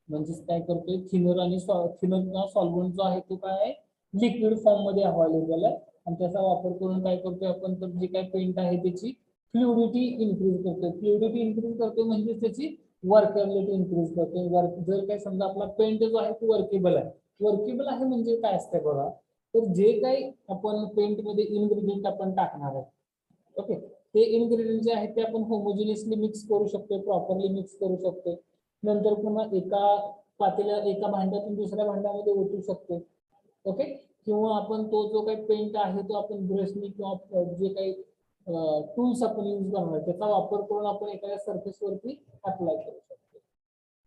म्हणजेच काय करतोय, thinner आणि thinner किंवा solvent जो आहे तो काय liquid form मध्ये अवेलेबल आहे आणि त्याचा वापर करून काय करतोय आपण, तर जे काय पेंट आहे त्याची फ्लुइडिटी इन्क्रीज करतोय. फ्लुइडिटी इन्क्रीज करतोय म्हणजे त्याची वर्केबिलिटी इन्क्रीज करतोय. जर काय समजा आपला पेंट जो आहे तो वर्केबल आहे, वर्केबल आहे म्हणजे काय असते बघा, तर जे काही आपण पेंट मध्ये इन्ग्रेडियंट आपण टाकणार आहे, ओके, ते इन्ग्रेडियंट जे आहेत ते आपण होमोजिनियसली मिक्स करू शकतो, प्रॉपरली मिक्स करू शकतो. नंतर पुन्हा एका पातेल्या एका भांड्यातून दुसऱ्या भांड्यामध्ये ओतू शकतो. ओके, किंवा आपण तो जो काही पेंट आहे तो आपण ब्रशनी किंवा जे काही टूल्स आपण यूज करणार त्याचा वापर करून आपण एखाद्या सरफेस वरती अप्लाय करू शकतो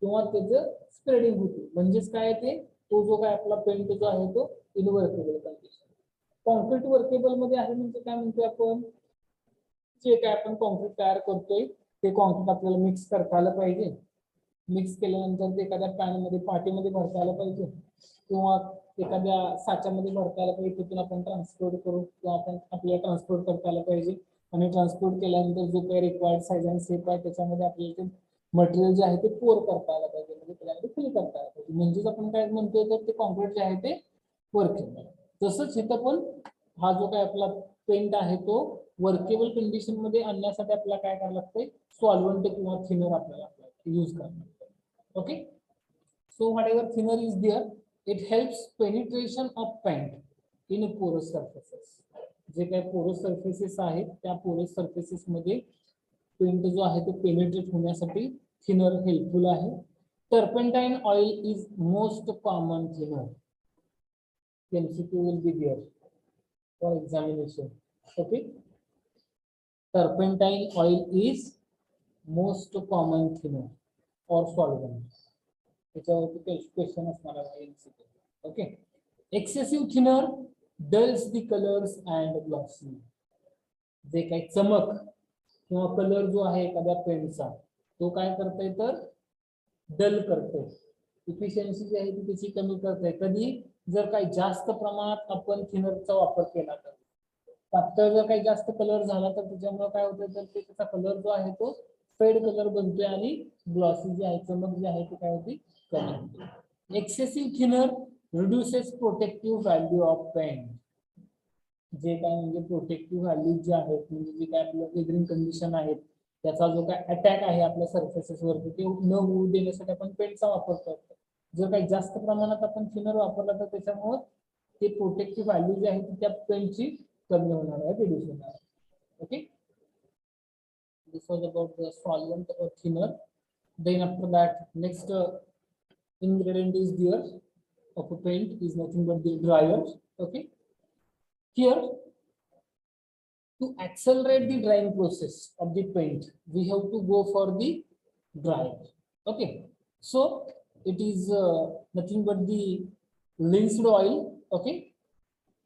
किंवा त्याचं स्प्रेडिंग होते. म्हणजेच काय ते, तो जो काय आपला पेंट जो आहे तो इनवर्केबल कंडिशन. कॉन्क्रीट वर्केबल मध्ये आहे म्हणजे काय म्हणतो आपण, जे काय आपण कॉन्क्रीट तयार करतोय ते कॉन्क्रीट आपल्याला मिक्स करता आलं पाहिजे. मिक्स केल्यानंतर ते एखाद्या पॅनमध्ये पाटीमध्ये भरता आलं पाहिजे किंवा एखाद्या साच्यामध्ये भरता आलं पाहिजे. तिथून आपण ट्रान्सपोर्ट करू किंवा आपण आपल्याला ट्रान्सपोर्ट करता आलं पाहिजे आणि ट्रान्सपोर्ट केल्यानंतर जो काही रिक्वायर्ड साईज आणि शेप आहे त्याच्यामध्ये आपल्याला ते मटेरियल जे आहे ते पोर करता आलं पाहिजे, म्हणजे त्याच्यामध्ये फिल करता आलं पाहिजे. म्हणजेच आपण काय म्हणतोय तर ते कॉन्क्रीट जे आहे ते वर्केबल. तसंच इथं पण हा जो काय आपला पेंट आहे तो वर्केबल कंडिशन मध्ये आणण्यासाठी आपल्याला काय करायला लागतंय, सॉल्व्हंट किंवा थिनर आपल्याला यूज करायला लागतं. Okay, so whatever thinner is there, it helps penetration of paint in porous surfaces. जे काही porous surfaces आहेत त्या porous surfaces मध्ये पेंट जो आहे तो पेनिट्रेट होण्यासाठी thinner हेल्पफुल आहे. Turpentine oil is most common thinner. MCQ will be there for examination. Okay, turpentine oil is most common thinner or solvent. त्याच्यावरती क्वेश्चन असणार आहे MCQ. Okay, excessive thinner dulls the colours and glossy. जे काही चमक किंवा colour जो आहे एखाद्या पेंटचा तो काय करतोय तर डल करते, इफिशियन्सी जी आहे ती त्याची कमी करते. कधी जर काही जास्त प्रमाणात आपण थिनरचा वापर केला तर, पातळ जर काही जास्त कलर झाला तर त्याच्यामुळे काय होतं तर त्याचा कलर जो आहे तो फेड कलर बनतोय आणि ग्लॉसी जी आहे चमक जी आहे ती काय होती कमी होते. Excessive thinner reduces protective value of paint. जे काय म्हणजे प्रोटेक्टिव्ह व्हॅल्यू जे आहेत म्हणजे जे काय आपलं वेदरिंग कंडिशन आहेत त्याचा जो काय अटॅक आहे आपल्या सर्फेसेस वरती ते न होऊ देण्यासाठी आपण पेंटचा वापर करतो. जर काही जास्त प्रमाणात आपण थिनर वापरला तर त्याच्यामुळे ते प्रोटेक्टिव्ह व्हॅल्यू जी आहे ती त्या पेंटची कमी होणार आहे, रिड्यूस होणार आहे. Okay, this was about the solvent or thinner. Then after that next ingredient is there of a paint is nothing but the dryer. Okay, here to accelerate the drying process of the paint we have to go for the dryer. Okay, so it is nothing but the linseed oil. Okay,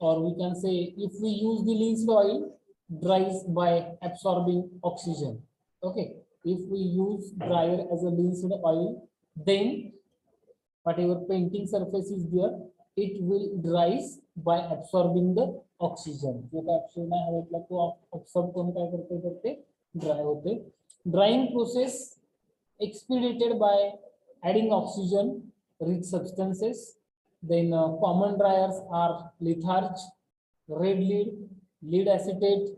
or we can say if we use the linseed oil dries by absorbing oxygen. Okay, if we use dryer as a linseed oil, then whatever painting surface is there it will dries by absorbing the oxygen. जो काय oxygen आहे हवेतला तो absorb करून काय करते तर ते dry होते. Drawing process expedited by adding oxygen rich substances. Then common dryers are litharge, red lead, lead acetate,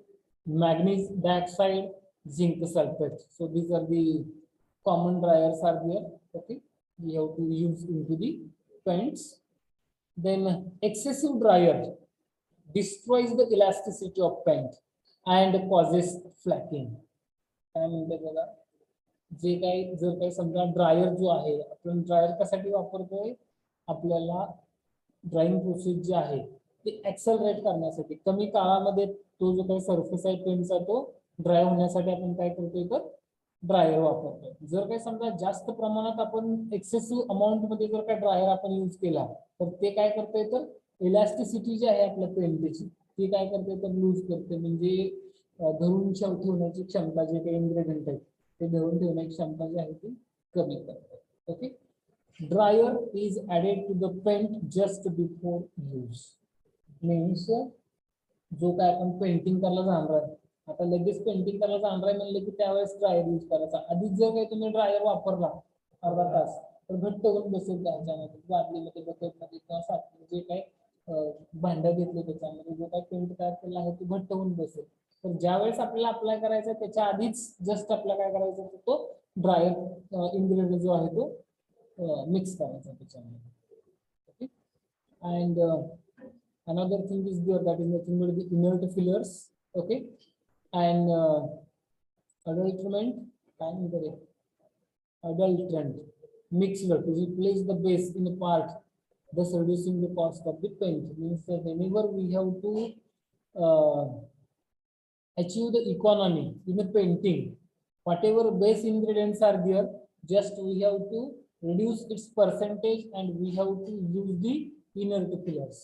manganese dioxide, zinc sulfate. So these are the common dryers are there. Okay, we have to use into the paints. Then excessive dryer destroys the elasticity of paint and causes flaking. And जे काही जर काही समजा dryer जो आहे आपण dryer कशासाठी वापरतोय आपल्याला ड्राइंग प्रोसेस जी आहे ती ऍक्सेलरेट करण्यासाठी कमी काळामध्ये तो जो काही सरफेस आहे पेंटचा तो ड्राय होण्यासाठी आपण काय करतोय तर ड्रायर वापरतोय. जर काही समजा जास्त प्रमाणात आपण एक्सेसिव्ह अमाऊंट मध्ये जर काही ड्रायर आपण यूज केला तर ते काय करतोय तर इलास्टिसिटी जी आहे आपल्या पेंटची ती काय करते तर लूज करते. म्हणजे धरून ठेवण्याची क्षमता जे काही इन्ग्रेडियंट आहे ते धरून ठेवण्याची क्षमता जी आहे ती कमी करते. Okay, drier is added to the paint just before use. Means जो काय आपण पेंटिंग करायला जाणार आहे आता लगेच पेंटिंग करायला जाणार आहे म्हणलं की त्यावेळेस ड्रायर यूज करायचा. आधीच जर काही तुम्ही ड्रायर वापरला अर्धा तास तर घट्ट होऊन बसेल त्याच्यामध्ये बादलीमध्ये बकेटमध्ये किंवा साखर जे काही भांड घेतले त्याच्यामध्ये जो काही पेंट तयार केला आहे तो घट्ट होऊन बसेल. तर ज्या वेळेस आपल्याला अप्लाय करायचा त्याच्या आधीच जस्ट आपल्याला काय करायचं तो ड्रायर इन्ग्रेडियंट जो आहे तो मिक्स करायचा त्याच्यामध्ये. Okay, and another thing is there that is nothing but the inert fillers. Okay, and adulterant adulterant mixed to replace the base in a part, thus reducing the cost of the paint. Means that whenever we have to achieve the economy in a painting, whatever base ingredients are there, just we have to reduce its percentage and we have to use the inert fillers.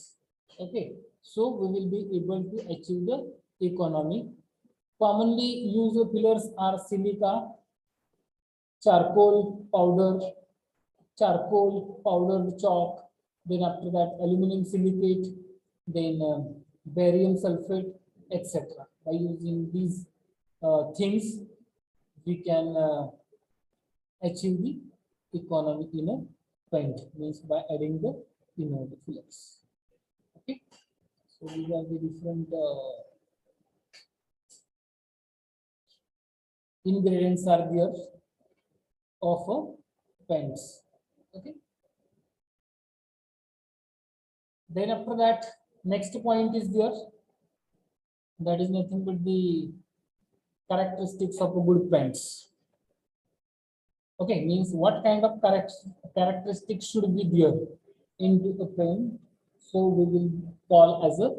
Okay, so we will be able to achieve the economy. Commonly used fillers are silica, charcoal powder, charcoal powdered chalk, then after that aluminum silicate, then barium sulfate, etc. By using these things we can achieve the economy in a paint, means by adding the inert fillers. Okay, so these are the different ingredients are there of paints. Okay, then after that next point is there, that is nothing but the characteristics of a good paints. Okay, means what kind of characteristics should be there into a paint, so we will call as a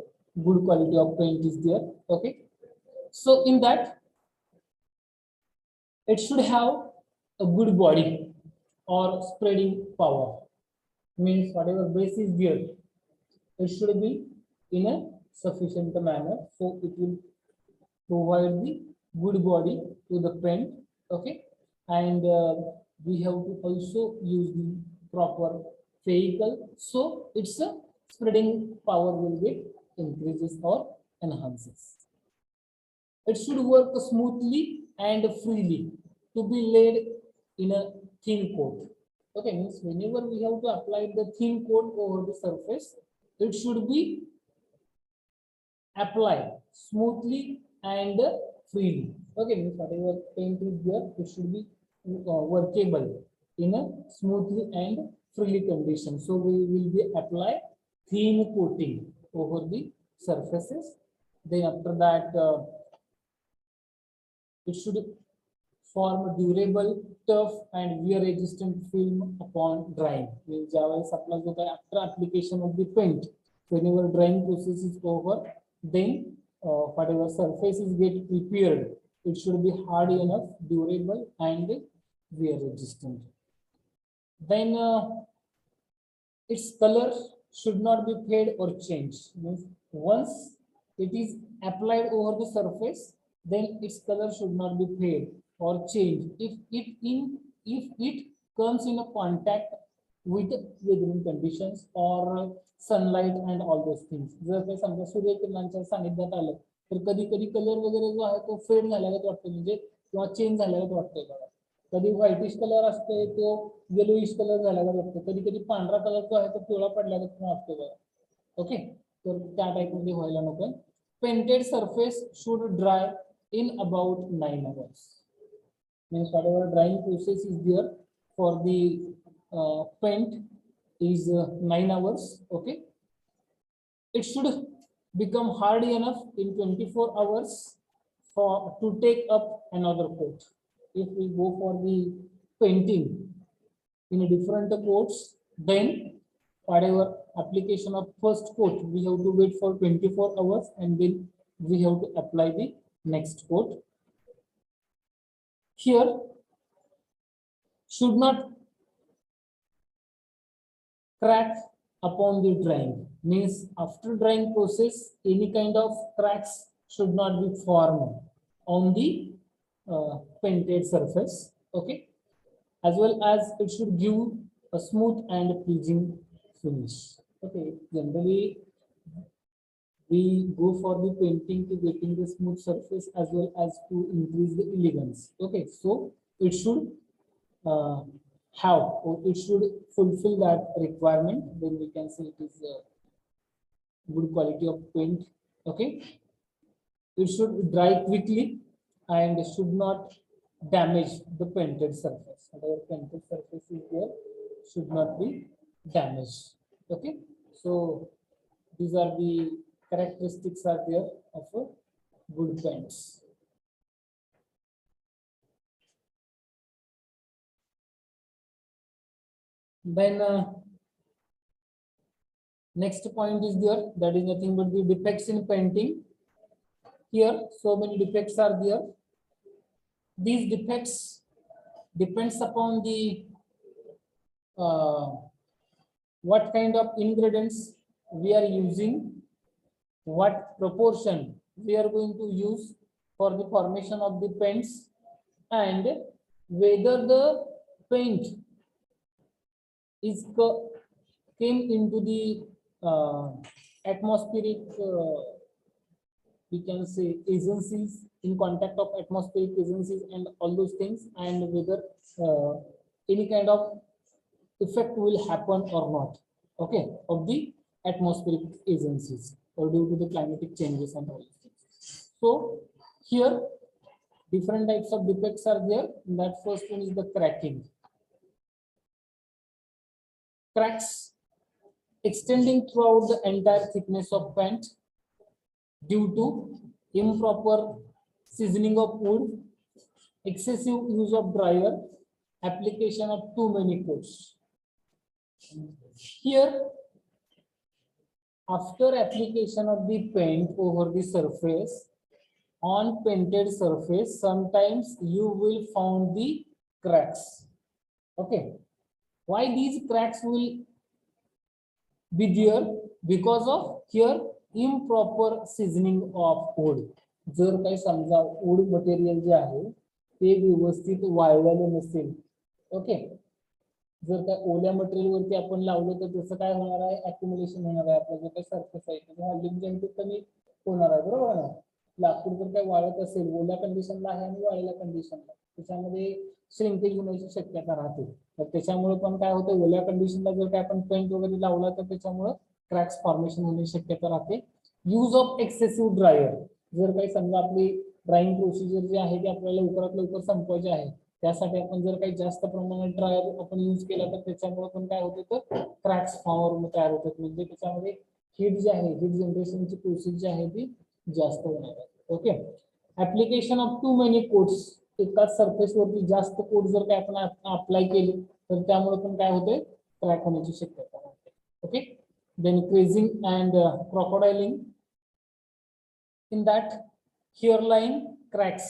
good quality of paint is there. Okay, so in that it should have a good body or spreading power. Means whatever base is there it should be in a sufficient manner, so it will provide the good body to the paint. Okay, and we have to also use the proper vehicle, so its spreading power will be increases or enhances. It should work smoothly and freely to be laid in a thin coat. Okay, means whenever we have to apply the thin coat over the surface, it should be applied smoothly and freely. Okay, means whatever paint is there, it should be workable in a smoothly and freely condition. So we will be apply thin coating over the surfaces. Then after that, it should form a durable, tough, and wear-resistant film upon drying. Means ज्यावेळेस आपला जो काही after application of the paint, whenever drying process is over, then whatever surfaces get prepared, it should be hard enough, durable, and wear-resistant. Then its color should not be fade or change. Means once it is applied over the surface, then its color should not be fade or change if it comes in a contact with weathering conditions or sunlight and all those things. जर काही समजा सूर्यकिरणांच्या सानिध्यात आलं तर कधी कधी colour वगैरे जो आहे तो फेड झाल्यागत वाटतो, म्हणजे किंवा चेंज झाल्यागत वाटतोय बघा. कधी व्हाईटिश कलर असते तो येलोइश कलर झाल्यागत वाटतो, कधी कधी पांढरा कलर जो आहे तो पिवळा पडल्यागत पण वाटतो बघा. ओके, तर त्या टाइप मध्ये व्हायला नको. Painted surface should dry in about 9 hours. Means whatever drying process is there for the paint is 9 hours. Okay, it should become hard enough in 24 hours for to take up another coat. If we go for the painting in a different coats, then whatever application of first coat, we have to wait for 24 hours and then we have to apply the next coat. Here should not crack upon the drying. Means after drying process, any kind of cracks should not be formed on the painted surface. Okay, as well as it should give a smooth and pleasing finish. Okay, generally we go for the painting to getting the smooth surface as well as to increase the elegance. Okay, so it should have, or it should fulfill that requirement. Then we can say it is a good quality of paint. Okay, it should dry quickly and should not damage the painted surface. Whatever painted surface is there should not be damaged. Okay, so these are the characteristics are there of a good paints. Then next point is there, that is nothing but the defects in painting. Here so many defects are there. These defects depends upon the what kind of ingredients we are using, what proportion we are going to use for the formation of the paints, and whether the paint is came into the atmospheric we can say agencies, in contact of atmospheric agencies and all those things, and whether any kind of effect will happen or not, okay, of the atmospheric agencies or due to the climatic changes and all these things. So here different types of defects are there. That first one is the cracking. Cracks extending throughout the entire thickness of paint due to improper seasoning of wood, excessive use of dryer, application of too many coats. Here, after application of the paint over the surface, on painted surface, sometimes you will find the cracks. Okay, why these cracks will be there? Because of here improper seasoning of wood. जर काही समजा wood material जे आहे ते व्यवस्थित वाळलेले नसेल okay. जर का ओल्या मटेरियल वरती आपण लावलं तर त्याचं काय होणार आहे, अक्युमुलेशन होणार आहे. आपलं जे काही सरफेस आहे त्याचं व्हॉल्यूम जे आहे ते कमी होणार आहे, बरोबर ना. लाकूड जर काही वाळत असेल, ओल्या कंडिशनला आहे आणि वाळलेल्या कंडिशनला, त्याच्यामध्ये श्रिंकेज होण्याची शक्यता राहते. तर त्याच्यामुळे पण काय होतं, ओल्या कंडिशनला जर काय आपण पेंट वगैरे लावला तर त्याच्यामुळे क्रॅक्स फॉर्मेशन होण्याची शक्यता राहते. Use of excessive dryer. जर काही समजा आपली ड्रायिंग प्रोसिजर जी आहे ती आपल्याला लवकरात लवकर संपवायची आहे, त्यासाठी आपण जर काही जास्त प्रमाणात ड्रायर आपण यूज केला तर त्याच्यामुळे पण काय होतं, तर क्रॅक्स फॉर्म तयार होतात. म्हणजे त्याच्यामध्ये हीट जी आहे, हीट जनरेशनची प्रोसेस जी आहे ती जास्त होणार आहे. Okay. Application of too many coats. एकाच सरफेस वरती जास्त कोट जर काय आपण अप्लाय केले तर त्यामुळे पण काय होते, क्रॅक होण्याची शक्यता राहते. Okay. Then crazing and crocodiling. In that, hairline cracks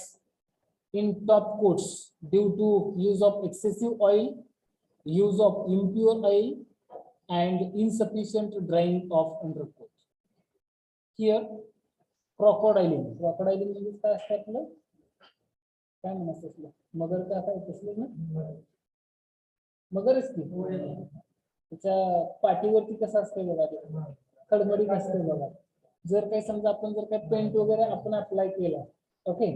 in top coats due to use of excessive oil, use of impure oil, and insufficient drying of undercoat. Here, crocodiling. Crocodiling म्हणजे काय असतं आपलं, काय म्हणतात असलं, मगर काय असलं ना, मगरच की. त्याच्या पाठीवरती कसं असतंय बघा, ते खडबडीत असते बघा. जर काही समजा आपण जर काही पेंट वगैरे आपण अप्लाय केला, ओके,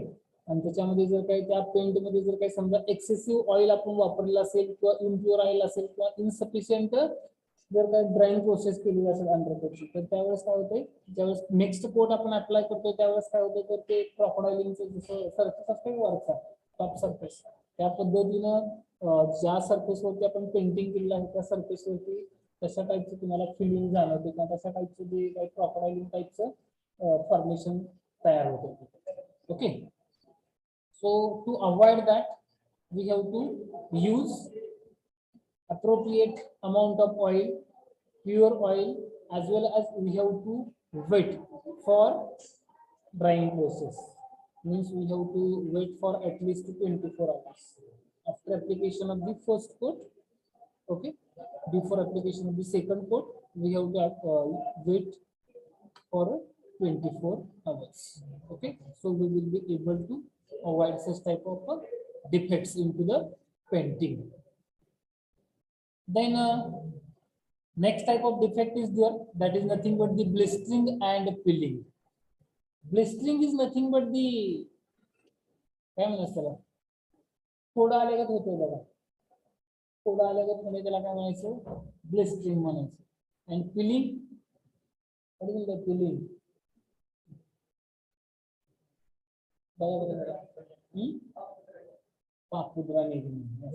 आणि त्याच्यामध्ये जर काही त्या पेंट मध्ये जर काही समजा एक्सेसिव्ह ऑइल आपण वापरलेलं असेल किंवा इम्प्युअर ऑइल असेल किंवा इनसफिशियंट जर काही ड्रायिंग प्रोसेस केली असेल अंडरकोटची, तर त्यावेळेस काय होते, ज्यावेळेस नेक्स्ट कोट आपण अप्लाय करतो त्यावेळेस काय होतं, तर ते क्रॉकोडायलिंगचं जसं सरफेस असतं वरचा टॉप सरफेस, त्या पद्धतीनं ज्या सरफेसवरती आपण पेंटिंग केलेलं आहे त्या सरफेसवरती तशा टाईपचं तुम्हाला फिलिंग जाणवते किंवा तशा टाईपचं जे काही क्रॉकोडायलिंग टाईपचं फॉर्मेशन तयार होतं. Okay. So to avoid that, we have to use appropriate amount of oil, pure oil, as well as we have to wait for drying process. Means we have to wait for at least 24 hours after application of the first coat. Okay. Before application of the second coat, we have to wait for 24 hours. Okay. So we will be able to avoid such type of defects into the painting. Then next type of defect is there, that is nothing but the blistering and peeling. Blistering is nothing but the काय म्हणायचं त्याला, थोडं आल्यागत होतंय बघा, थोडं आल्यागत म्हणजे त्याला काय म्हणायचं, ब्लिस्टरिंग म्हणायचं. And peeling, what is the peeling? बघा बघा, पापुद्रा निघणे.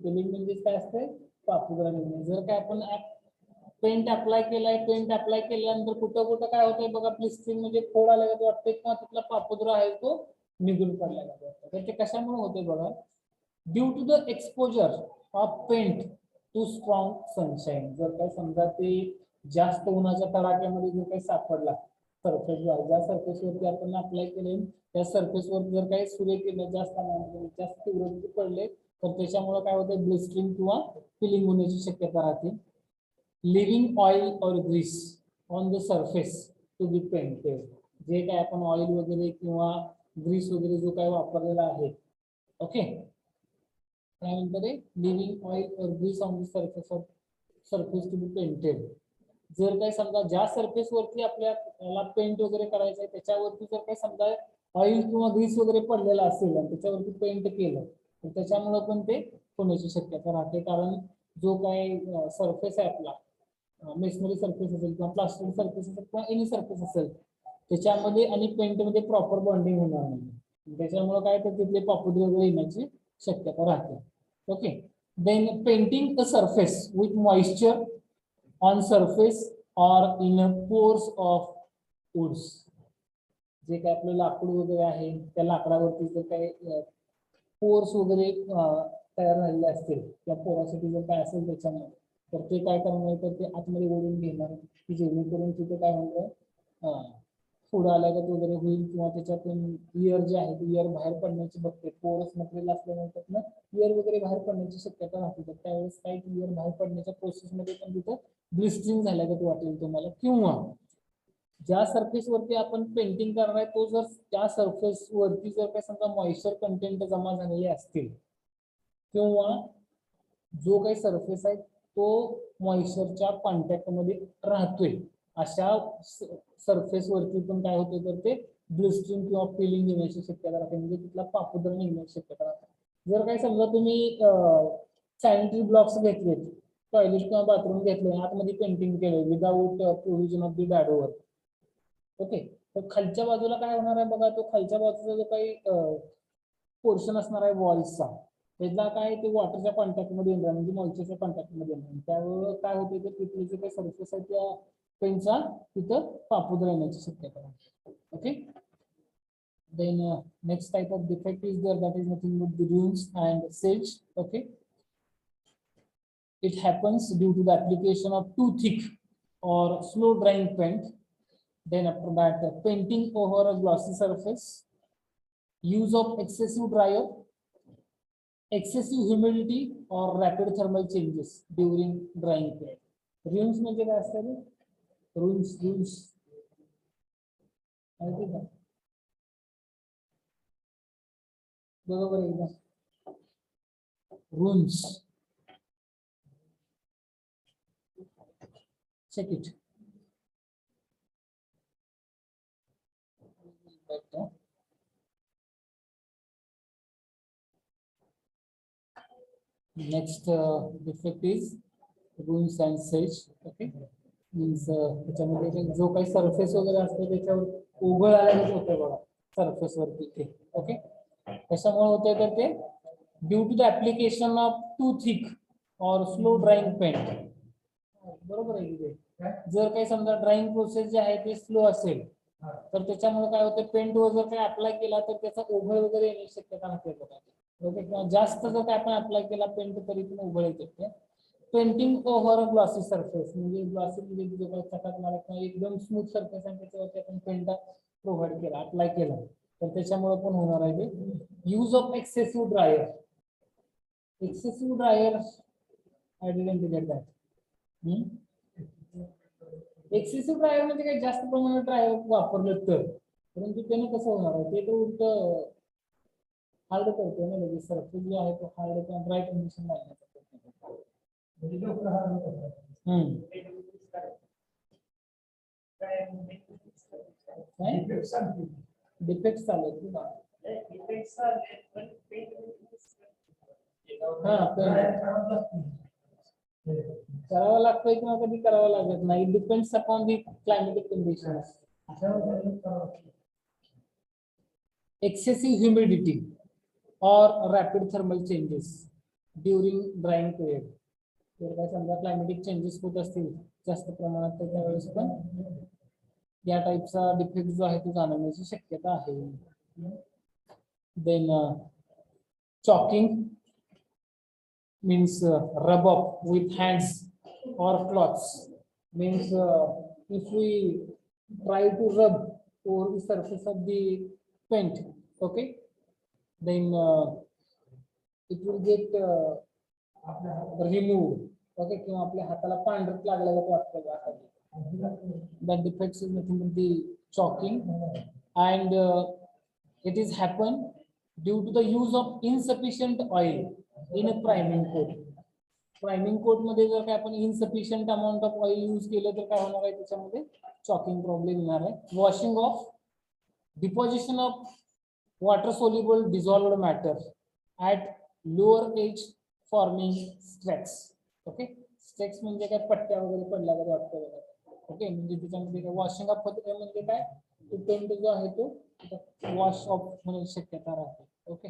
पिलिंग म्हणजे काय असते, पापुद्रा निघणे. जर काय आपण पेंट अप्लाय केलाय, पेंट अप्लाय केल्यानंतर कुठं कुठं काय होतंय बघा, ब्लिस्टरिंग म्हणजे फोड आल्यागत वाटते किंवा तिथला पापुद्रा आहे तो निघून पडला जातो. तर ते कशामुळे होते बघा, due to the exposure of paint to strong sunshine. जर काय समजा ते जास्त उन्हाच्या तडाख्यामध्ये जर काही सापडला सरफेस, ज्या सरफेसवरती आपण अप्लाय केले त्या सरफेसवर जर काही सूर्यकिरण जास्त जास्त तीव्र पडले तर त्याच्यामुळे काय होतं, ब्लिस्टरिंग किंवा पिलिंग होण्याची शक्यता राहते. Leaving oil or grease on the surface to be painted. जे काय आपण ऑइल वगैरे किंवा ग्रीस वगैरे जो काय वापरलेला आहे, ओके, काय म्हणतात ते, leaving oil or grease on the surface to be painted. जर काही समजा ज्या सरफेस वरती आपल्याला पेंट वगैरे करायचं आहे त्याच्यावरती जर काही समजा ऑइल किंवा ग्रीस वगैरे पडलेला असेल आणि त्याच्यावरती पेंट केलं तर त्याच्यामुळे पण ते होण्याची शक्यता राहते. कारण जो काही सरफेस आहे आपला, मेसनरी सरफेस असेल किंवा प्लास्टिक सरफेस असेल किंवा एनी सरफेस असेल त्याच्यामध्ये आणि पेंट मध्ये प्रॉपर बॉन्डिंग होणार नाही, त्याच्यामुळे काय तर तिथले पापुद्रे वगैरे येण्याची शक्यता राहते. Okay. Then painting the surface with moisture on surface or in pores of woods. जे काय आपलं लाकूड वगैरे आहे त्या लाकडावरती जर काही पोर्स वगैरे तयार झालेले असतील त्या पोरासाठी जर काय असेल त्याच्यामध्ये तर ते काय करणार, तर ते आतमध्ये ओढून घेणार की जेणेकरून तिथे काय म्हणतं, पुढं आल्यागत वगैरे होईल किंवा त्याच्यातून इयर जे आहे इयर बाहेर पडण्याची बघते. पोरस मटेरियल असल्यानंतर इयर वगैरे बाहेर पडण्याची शक्यता राहते. तर त्यावेळेस काही इयर बाहेर पडण्याच्या प्रोसेसमध्ये पण तिथं ब्लिस्टरिंग झाल्यागत वाटेल तुम्हाला. किंवा ज्या सरफेस वरती आपण पेंटिंग करणार आहे तो जर त्या सरफेस वरती जर काही समजा मॉइश्चर कंटेंट जमा झालेले असतील किंवा जो काही सरफेस आहे तो मॉइश्चरच्या कॉन्टॅक्ट मध्ये राहतोय अशा सरफेस वरती पण काय होतं तर ते ब्लिस्टरिंग किंवा पिलिंग येण्याची शक्यता राहते, म्हणजे तिथला पापुद्रा निघण्याची शक्यता राहते. जर काही समजा तुम्ही सॅनिटरी ब्लॉक्स घेतलेत, टॉयलेट किंवा बाथरूम घेतले, आतमध्ये पेंटिंग केले विदाऊट प्रोव्हिजन ऑफ दी डॅडोवर, ओके, तर खालच्या बाजूला काय होणार आहे बघा, तो खालच्या बाजूचा जो काही पोर्शन असणार आहे वॉल्सचा, त्याला काय ते वॉटरच्या कॉन्टॅक्ट मध्ये येणार, म्हणजे मॉइश्चरच्या कॉन्टॅक्ट मध्ये येणार, त्यावेळेस काय होते तर तिथले जे काही सरफेस आहे त्या पेनचा तिथं पापुद्रा येण्याची शक्यता आहे. Okay, then next type of defect is there, that is nothing but the ruins and silts. Okay, it happens due to the application of too thick or slow drying paint. Then after that, painting over a glossy surface, use of excessive dryer, excessive humidity or rapid thermal changes during drying period. Ruins म्हणजे काय असतं रे? Ruins माहिती का? बरोबर एकदा ruins, check it. Next defect is ruins and silts. Okay, means त्याच्यामध्ये जो काही सरफेस वगैरे असतो त्याच्यावर उघड आलेलं होतं बघा सरफेस वरती ते. ओके, कशामुळे होतंय तर ते due to the application of too thick or slow drying paint. बरोबर आहे की, जर काही समजा ड्राइंग प्रोसेस जे आहे ते स्लो असेल तर त्याच्यामुळे काय होतं, पेंट वगैरे काही अप्लाय केला तर त्याचा उघड वगैरे येण्याची शक्यता नसते बघा. ओके, किंवा जास्त जर काय आपण अप्लाय केला पेंट तरी पण उघड येते. पेंटिंग ओव्हर ग्लॉसी सरफेस म्हणजे ग्लॉसी म्हणजे जो काही चकाकणारा किंवा एकदम स्मूथ सरफेस आहे त्याच्यावरती आपण पेंट प्रोव्हाइड केला, अप्लाय केला तर त्याच्यामुळे पण होणार आहे ते. Use of excessive dryer. Excessive dryer, I didn't get that. Excessive dryer म्हणजे काय, जास्त प्रमाणात ड्रायर वापरलं तर, परंतु त्याने कसं होणार आहे ते तर उलट हार्ड करतो ना, लगेच सरफेस जो आहे तो हार्ड किंवा ड्राय कंडिशन लागण्याचा प्रयत्न करतो. डिफेक्ट चालेल करावा लागतोय किंवा कधी करावं लागत नाही, depends upon the climatic conditions. Excessive humidity or rapid thermal changes during drying period. जर काय समजा क्लायमेटिक चेंजेस होत असतील जास्त प्रमाणात तर त्यावेळेस पण या टाईपचा डिफेक्ट जो आहे तो जाणवण्याची शक्यता आहे. Then chalking means rub up with hands or cloths. Means if we try to rub over the surface of the paint, okay, then it will get removed. Okay, किंवा आपल्या हाताला पांढरट लागलेलं वाटतं. That defects is nothing but the chalking, and it is happen due to the use of insufficient oil in a priming coat. Priming coat मध्ये जर काय आपण insufficient amount of oil use केलं तर काय होणार आहे, त्याच्यामध्ये चॉकिंग प्रॉब्लेम येणार आहे. Washing of, deposition of water soluble dissolved matter at lower edge forming streaks. Okay, streaks म्हणजे काय, पट्ट्या वगैरे पडल्या वाटतं. ओके, म्हणजे त्याच्यामध्ये वॉशिंग ऑफ होते म्हणजे काय, तो पेंट जो आहे तो वॉश ऑफ होण्याची शक्यता राहते. Okay,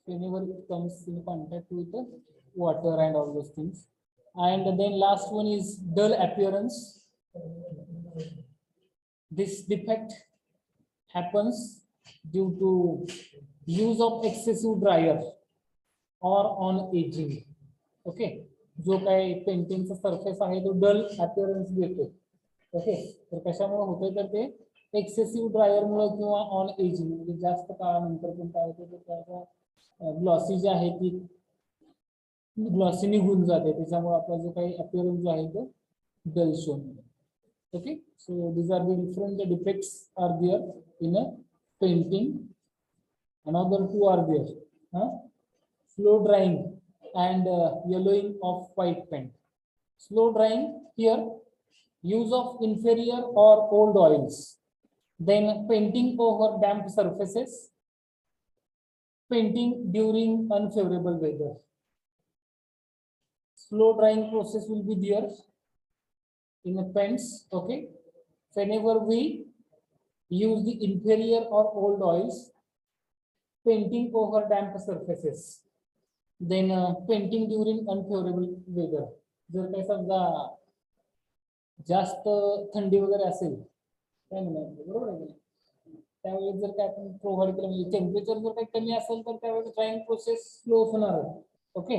whenever it comes in contact with the water and all those things. And then last one is dull appearance. This defect happens due to use of excessive dryer or on aging. Okay, जो काही पेंटिंगचा surface आहे तो डल appearance देतो. Okay, तर कशामुळे होतं तर ते एक्सेसिव्ह ड्रायर मुळे किंवा ऑन एजिंग म्हणजे जास्त काळानंतर पण काय होतं तर त्याचा ग्लॉसी जी आहे ती ग्लॉसी निघून जाते, त्याच्यामुळे आपला जो काही अपीअरन्स जो आहे तो डल show. Okay, so these are the different defects are there in a painting. Another two are there. slow drying and yellowing of white paint. Slow drying here, use of inferior or old oils, then painting over damp surfaces, painting during unfavorable weather. Slow drying process will be there in the paints. Okay, whenever we use the inferior or old oils, painting over damp surfaces, then painting during unfavorable weather. जर काही समजा जास्त थंडी वगैरे असेल काय म्हणायचं बरोबर आहे, त्यावेळेस जर काय आपण प्रोव्हाइड केलं म्हणजे टेम्परेचर जर काही कमी असेल तर त्यावेळेस ड्रायिंग प्रोसेस स्लो होणार आहे. ओके,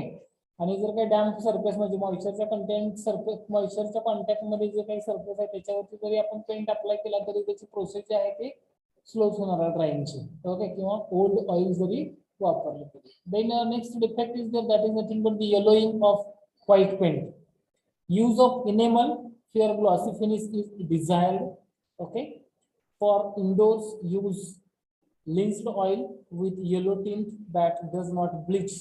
आणि जर काही डॅम्प सरफेस म्हणजे मॉइश्चरच्या कंटेंट सरफेस मॉइश्चरच्या कॉन्टॅक्ट मध्ये जे काही सरफेस आहे त्याच्यावरती जरी आपण पेंट अप्लाय केला तरी त्याची प्रोसेस जी आहे ते स्लो होणार आहे ड्रायिंगची. ओके, किंवा ओल्ड ऑइल जरी वापरले तरी. Then next defect is that is nothing but the yellowing of white paint. use of enamel where glossy finish is desired. Okay, for indoors use linced oil with yellow tint that does not bleach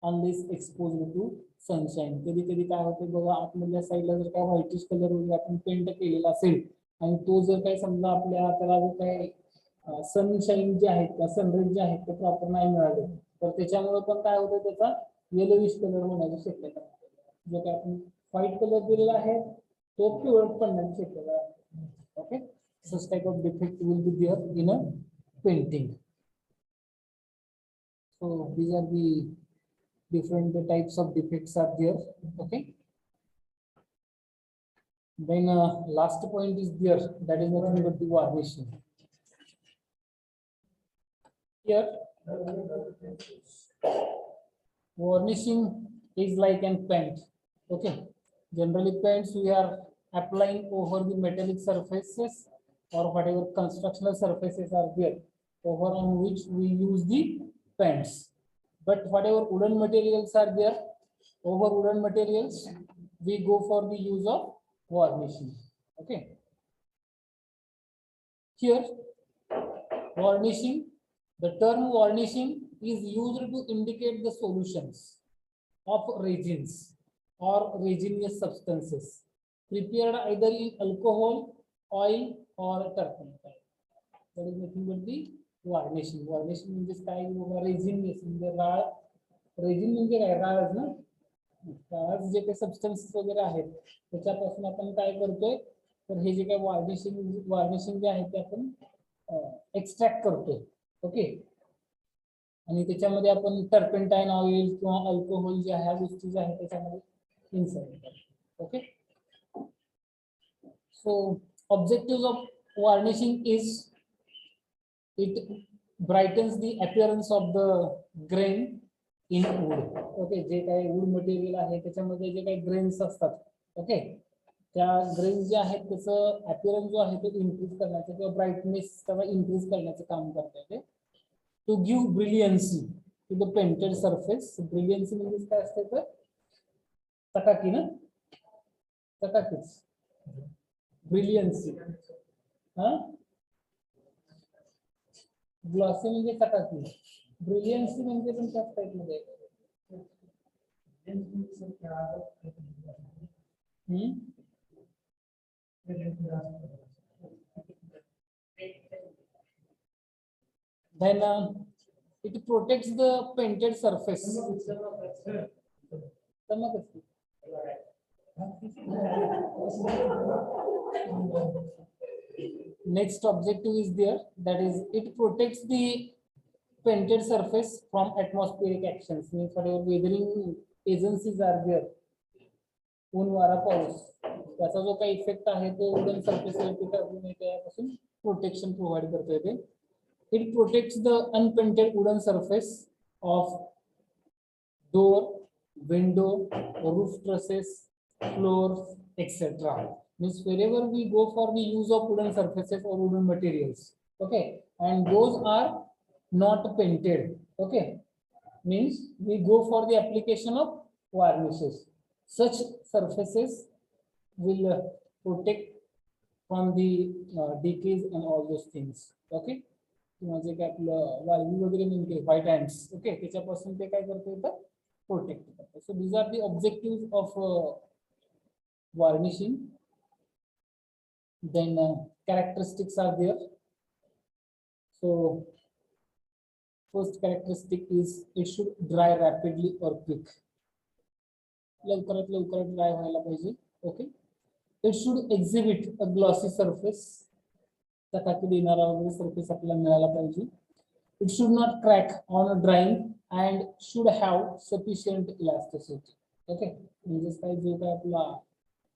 unless exposed to sunshine. कधी कधी काय होते बघा, आतमधल्या साईडला जर काय whitish colour वगैरे आपण पेंट केलेला असेल आणि तो जर काही समजा आपल्या त्याला जर काही सनशाईन जे आहेत किंवा सनरेज जे आहेत ते प्रॉपर नाही मिळाले तर त्याच्यामुळे पण काय होतं, त्याचा येलोइश कलर होण्याची शक्यता. जो काय आपण व्हाईट कलर दिलेला आहे तो पिवळट पडण्याची शक्यता आहे. Okay, such type of defect will be there in a painting. So these are the different types of defects are there. Okay, then last point is there, that is nothing but the varnishing. Here varnishing is like an paint. Okay, generally paints we are applying over the metallic surfaces or whatever constructional surfaces are there over on which we use the paints. But whatever wooden materials are there, over wooden materials we go for the use of varnishing. Okay, here varnishing, the term varnishing is used to indicate the solutions of resins or resinous substances prepared either in alcohol, oil or turpentine. That is nothing but the varnishing. Varnishing means काय resinous म्हणजे राळ. Resin म्हणजे काय, राळच ना. राळ जे काही substances वगैरे आहेत त्याच्यापासून आपण काय करतोय तर हे जे काही वार्निशिंग जे आहे ते आपण एक्स्ट्रॅक्ट करतोय. ओके, आणि त्याच्यामध्ये आपण टर्पेंटाईन ऑइल किंवा अल्कोहोल जे ह्या गोष्टी ज्या आहेत त्याच्यामध्ये इन्सर्ट करतो. Okay, so objective of varnishing is it brightens the appearance of the grain in wood. Okay, जे काही वूड मटेरियल आहे त्याच्यामध्ये जे काही ग्रेन्स असतात, ओके, त्या ग्रेन्स जे आहेत त्याचं अपीअरन्स जो आहे ते इन्क्रीज करण्याचं किंवा ब्राईटनेस त्याला इन्क्रीज करण्याचं काम करतात ते. To give brilliancy to the painted surface. Brilliancy means काय असते तर चकाकी ना, चकाकीच brilliancy. हा, ग्लॉसी म्हणजे चकाकी, ब्रिलियन्सी म्हणजे पण त्याच टाइप मध्ये. Then it protects the painted surface. Next objective is there, that is it protects the painted surface from atmospheric actions. Means whatever weathering agencies are there, ऊन वारा पाऊस त्याचा जो काही इफेक्ट आहे तो वुडन सरफेसवरती करून त्यापासून प्रोटेक्शन प्रोव्हाइड करतोय ते. It protects the unpainted wooden surface of door, window, roof trusses, floors, etc. Means wherever we go for the use of wooden surfaces or wooden materials, okay, and those are not painted, okay, means we go for the application of varnishes. Such surfaces will protect from the decays and all those things. Okay. किंवा जे काय आपलं वाळवी वगैरे म्हणते white ॲन्ड्स, okay, त्याच्यापासून ते काय करतं येतं, प्रोटेक्ट करतं. So these are the objective of varnishing. Then characteristics are there. So first characteristic is it should dry rapidly or quick. लवकरात लवकर ड्राय व्हायला पाहिजे. Okay. It should exhibit a glossy surface. चकाकी देणारा वगैरे सरफेस आपल्याला मिळाला पाहिजे. It should not crack on drying and should have sufficient elasticity. Okay, म्हणजे काय जो काय आपला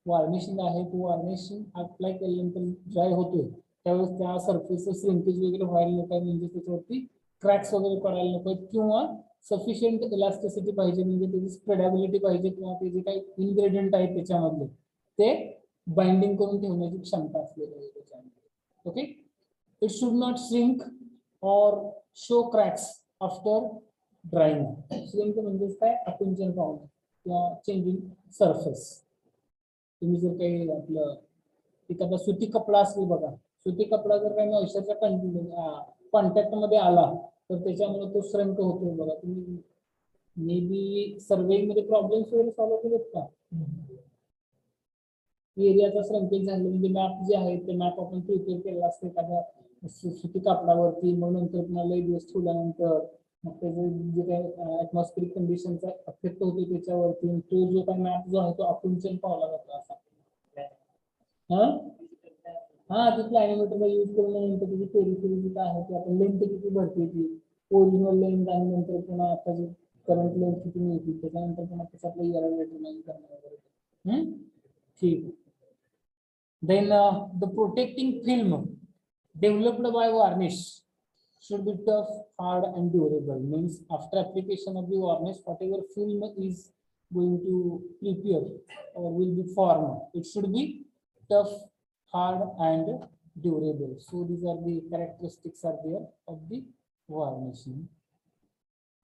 वार्निशिंग आहे तो वार्निशिंग अप्लाय केल्यानंतर ड्राय होतोय त्यावेळेस त्या सरफेसचं श्रिंकेज वगैरे व्हायला नको, म्हणजे त्याच्यावरती क्रॅक्स वगैरे पडायला नको, किंवा सफिशियंट इलास्टिसिटी पाहिजे, म्हणजे त्याची स्प्रेडेबिलिटी पाहिजे, किंवा ते जे काही इन्ग्रेडियंट आहेत त्याच्यामधले ते बाइंडिंग करून ठेवण्याची क्षमता असलेली आहे त्याच्यामध्ये. Okay. It should not shrink or show cracks after drying. Shrink म्हणजे काय, आकुंचन पावणे किंवा चेंजिंग सरफेस. तुम्ही जर काही आपलं एखादा सुती कपडा असेल बघा, सुती कपडा जर काही मॉइश्चरच्या कॉन्टॅक्ट मध्ये आला तर त्याच्यामुळे तो श्रिंक होतो बघा. तुम्ही मे बी सर्वे मध्ये प्रॉब्लेम्स वगैरे सॉल्व्ह केलेत का? एरियाचा श्रिंकेज झालं म्हणजे मॅप जे आहे ते मॅप आपण प्रिपेअर केला असतं एखाद्या सुती कापडावरती, मग नंतर तुम्हाला एक दिवस ठेवल्यानंतर मग त्याचे जे काही ऍटमॉस्फिअरिक कंडिशनचा अफेक्ट होतो त्याच्यावरती, तो जो काही मॅप जो आहे तो आकुंचन पावला जातो असा. हा ते प्लॅनोमीटरचा यूज करून नंतर त्याची पेरिफेरी काय आहे ते आपण लेंथ किती भरते ती ओरिजिनल लेंथ आणि नंतर पुन्हा आता जे करंट लेंथ किती मिळते त्याच्यानंतर पुन्हा कसं आपलं इयर डिटरमाइन करणं वगैरे. ठीक. Then the protecting film developed by varnish should be tough, hard, and durable. Means after application of the varnish, whatever film is going to prepare or will be formed, it should be tough, hard, and durable. So these are the characteristics are there of the varnishing.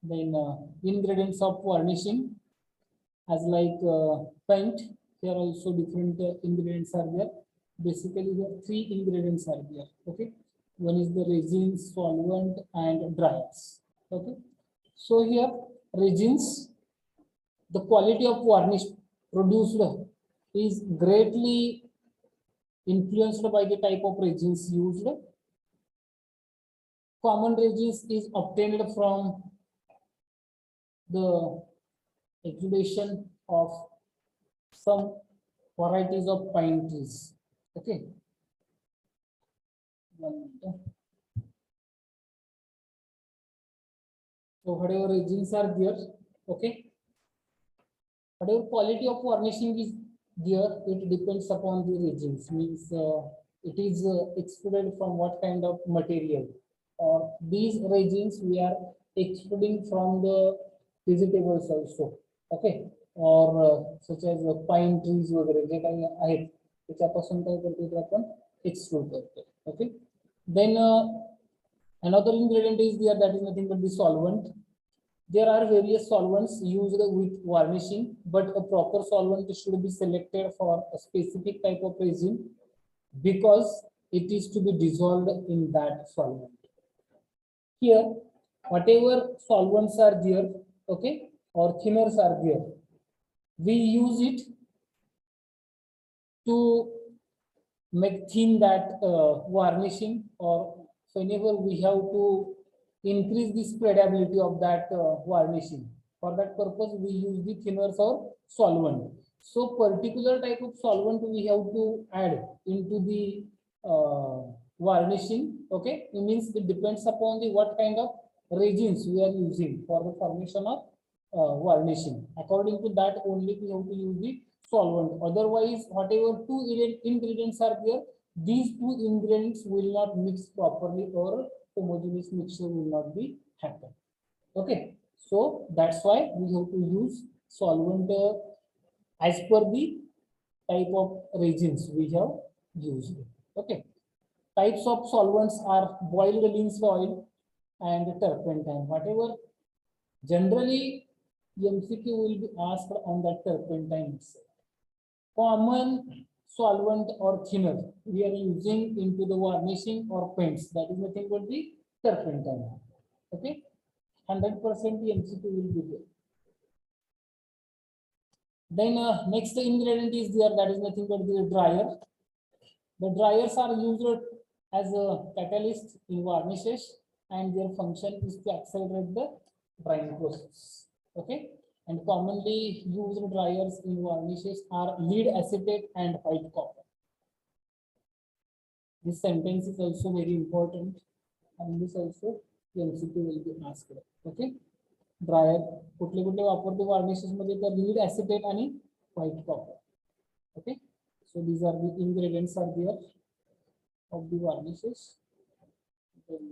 Then ingredients of varnishing, as like paint. Here also different ingredients are there. Basically, there are three ingredients are there. Okay, one is the resin, solvent, and dryers. Okay, so here resins, the quality of varnish produced is greatly influenced by the type of resins used. Common resins is obtained from the exudation of some varieties of pine trees. Okay. So whatever resins are there, okay, whatever quality of varnishing is there, it depends upon the resins. Means it is extruded from what kind of material, or these resins we are extruding from the vegetables also. Okay, or such as pine trees वगैरे जे काही आहेत त्याच्यापासून काय करतो ते आपण extrude करतो. Okay, then another ingredient is there, that is nothing but the solvent. There are various solvents used with varnishing, but a proper solvent should be selected for a specific type of resin because it is to be dissolved in that solvent. Here, whatever solvents are there, okay, or thinners are there, we use it to make thin that varnishing, or whenever we have to increase the spreadability of that varnishing. For that purpose, we use the thinners or solvent. So particular type of solvent we have to add into the varnishing. Okay, it means it depends upon the what kind of resins we are using for the formation of varnishing. According to that only we have to use the solvent. Otherwise, whatever two ingredients are there, these two ingredients will not mix properly, or homogeneous mixture will not be happen. Okay, so that's why we have to use solvent as per the type of resins we have used. Okay, types of solvents are boiled linseed oil and turpentine. Whatever generally MCQ will be asked on that turpentine itself. Common solvent or thinner we are using into the varnishing or paints, that is nothing but the turpentine. Okay, 100% the MCQ will be there. Then next ingredient is there, that is nothing but the dryer. The dryers are used as a catalyst in varnishes, and their function is to accelerate the drying process. Okay, and commonly used dryers in varnishes are lead acetate and white copper. This sentence is also very important, and this also MCQ will be asked. Okay, dryer कुठले कुठले वापरतो varnishes मध्ये, तर lead acetate आणि white copper. Okay, so these are the ingredients are there of the varnishes. Then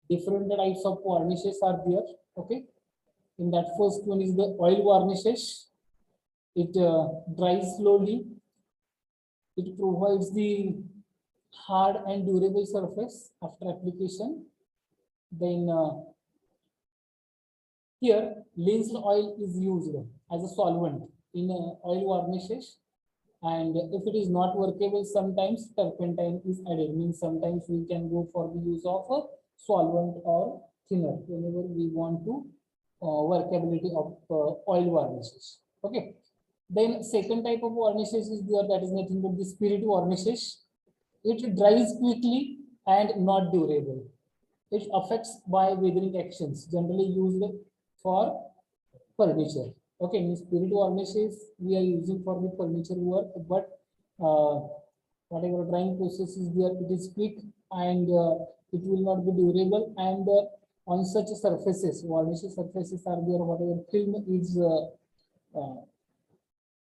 different types of varnishes are there. Okay, in that first one is the oil varnishes. It dries slowly. It provides the hard and durable surface after application. Then here linseed oil is used as a solvent in oil varnishes, and if it is not workable, sometimes turpentine is added. Means sometimes we can go for the use of a solvent or thinner whenever we want to workability of oil varnishes. Okay, then second type of varnishes is there, that is nothing but the spirit varnishes. It dries quickly and not durable. It affects by weathering actions, generally used for furniture. Okay, in spirit varnishes we are using for the furniture work, but whatever drying process is there, it is quick and it will not be durable. And on such surfaces, varnishes surfaces are there, whatever film is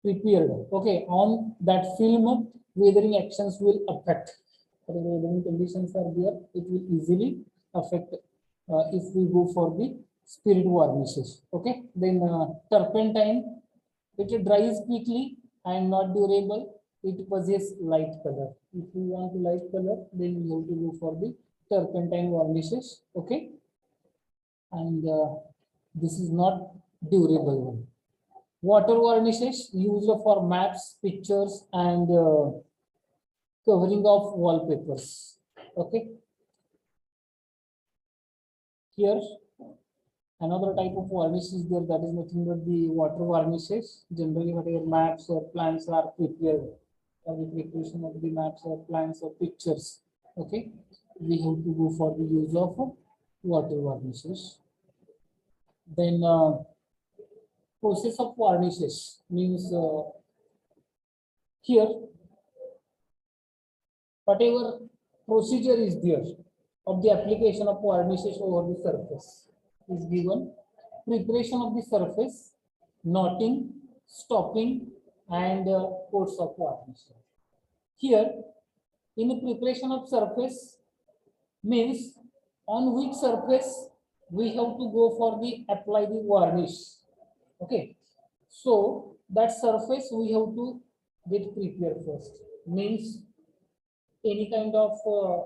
prepared. Okay, on that film, weathering actions will affect. Whatever weathering conditions are there, it will easily affect if we go for the spirit varnishes. Okay, then turpentine, it dries quickly and not durable. It possesses light color. If we want light color, then we have to go for the turpentine varnishes. Okay, and this is not durable one. Water varnishes used for maps, pictures, and covering of wallpapers. Okay, here another type of varnish is there, that is nothing but the water varnishes. Generally, whatever maps or plans are prepared for the preparation of the maps or plans or pictures. Okay, we have to go for the use of water varnishes. Then process of varnishes means here whatever procedure is there of the application of varnishes over the surface is given. Preparation of the surface, knotting, stopping, and coats of varnish. Here, in the preparation of surface means on which surface we have to go for the apply the varnish. Okay, so that surface we have to get prepared first. Means any kind of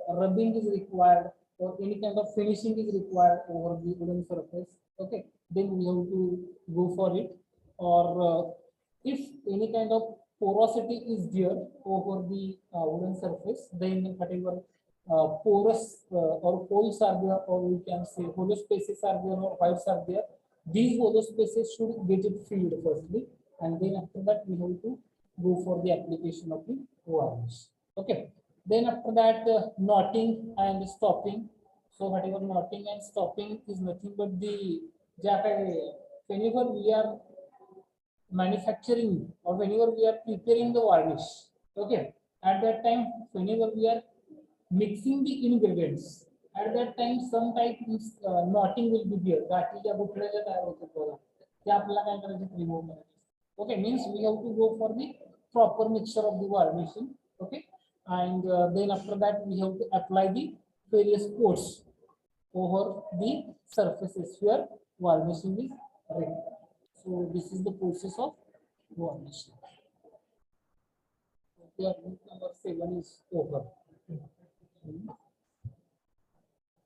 rubbing is required or any kind of finishing is required over the wooden surface. Okay, then we have to go for it. Or if any kind of porosity is there over the wooden surface, then whatever porous or holes are there, or we can say hollow spaces are there or voids are there, these hollow spaces should get it filled firstly, and then after that we have to go for the application of the varnish. Okay, then after that knotting and stopping. So whatever knotting and stopping is nothing but the whenever we are manufacturing or whenever we are preparing the varnish. Okay, at that time whenever we are mixing the ingredients, at that time some type of knotting will be there. गाठीच्या गुठळ्या तयार होतात बघा, ते आपल्याला काय करायचं, remove करायचं. Okay, means we have to go for the proper mixture of the varnishing. Okay, and then after that we have to apply the various coats over the surfaces where varnishing is ready. So this is the process of varnishing. Okay, number 7 is over.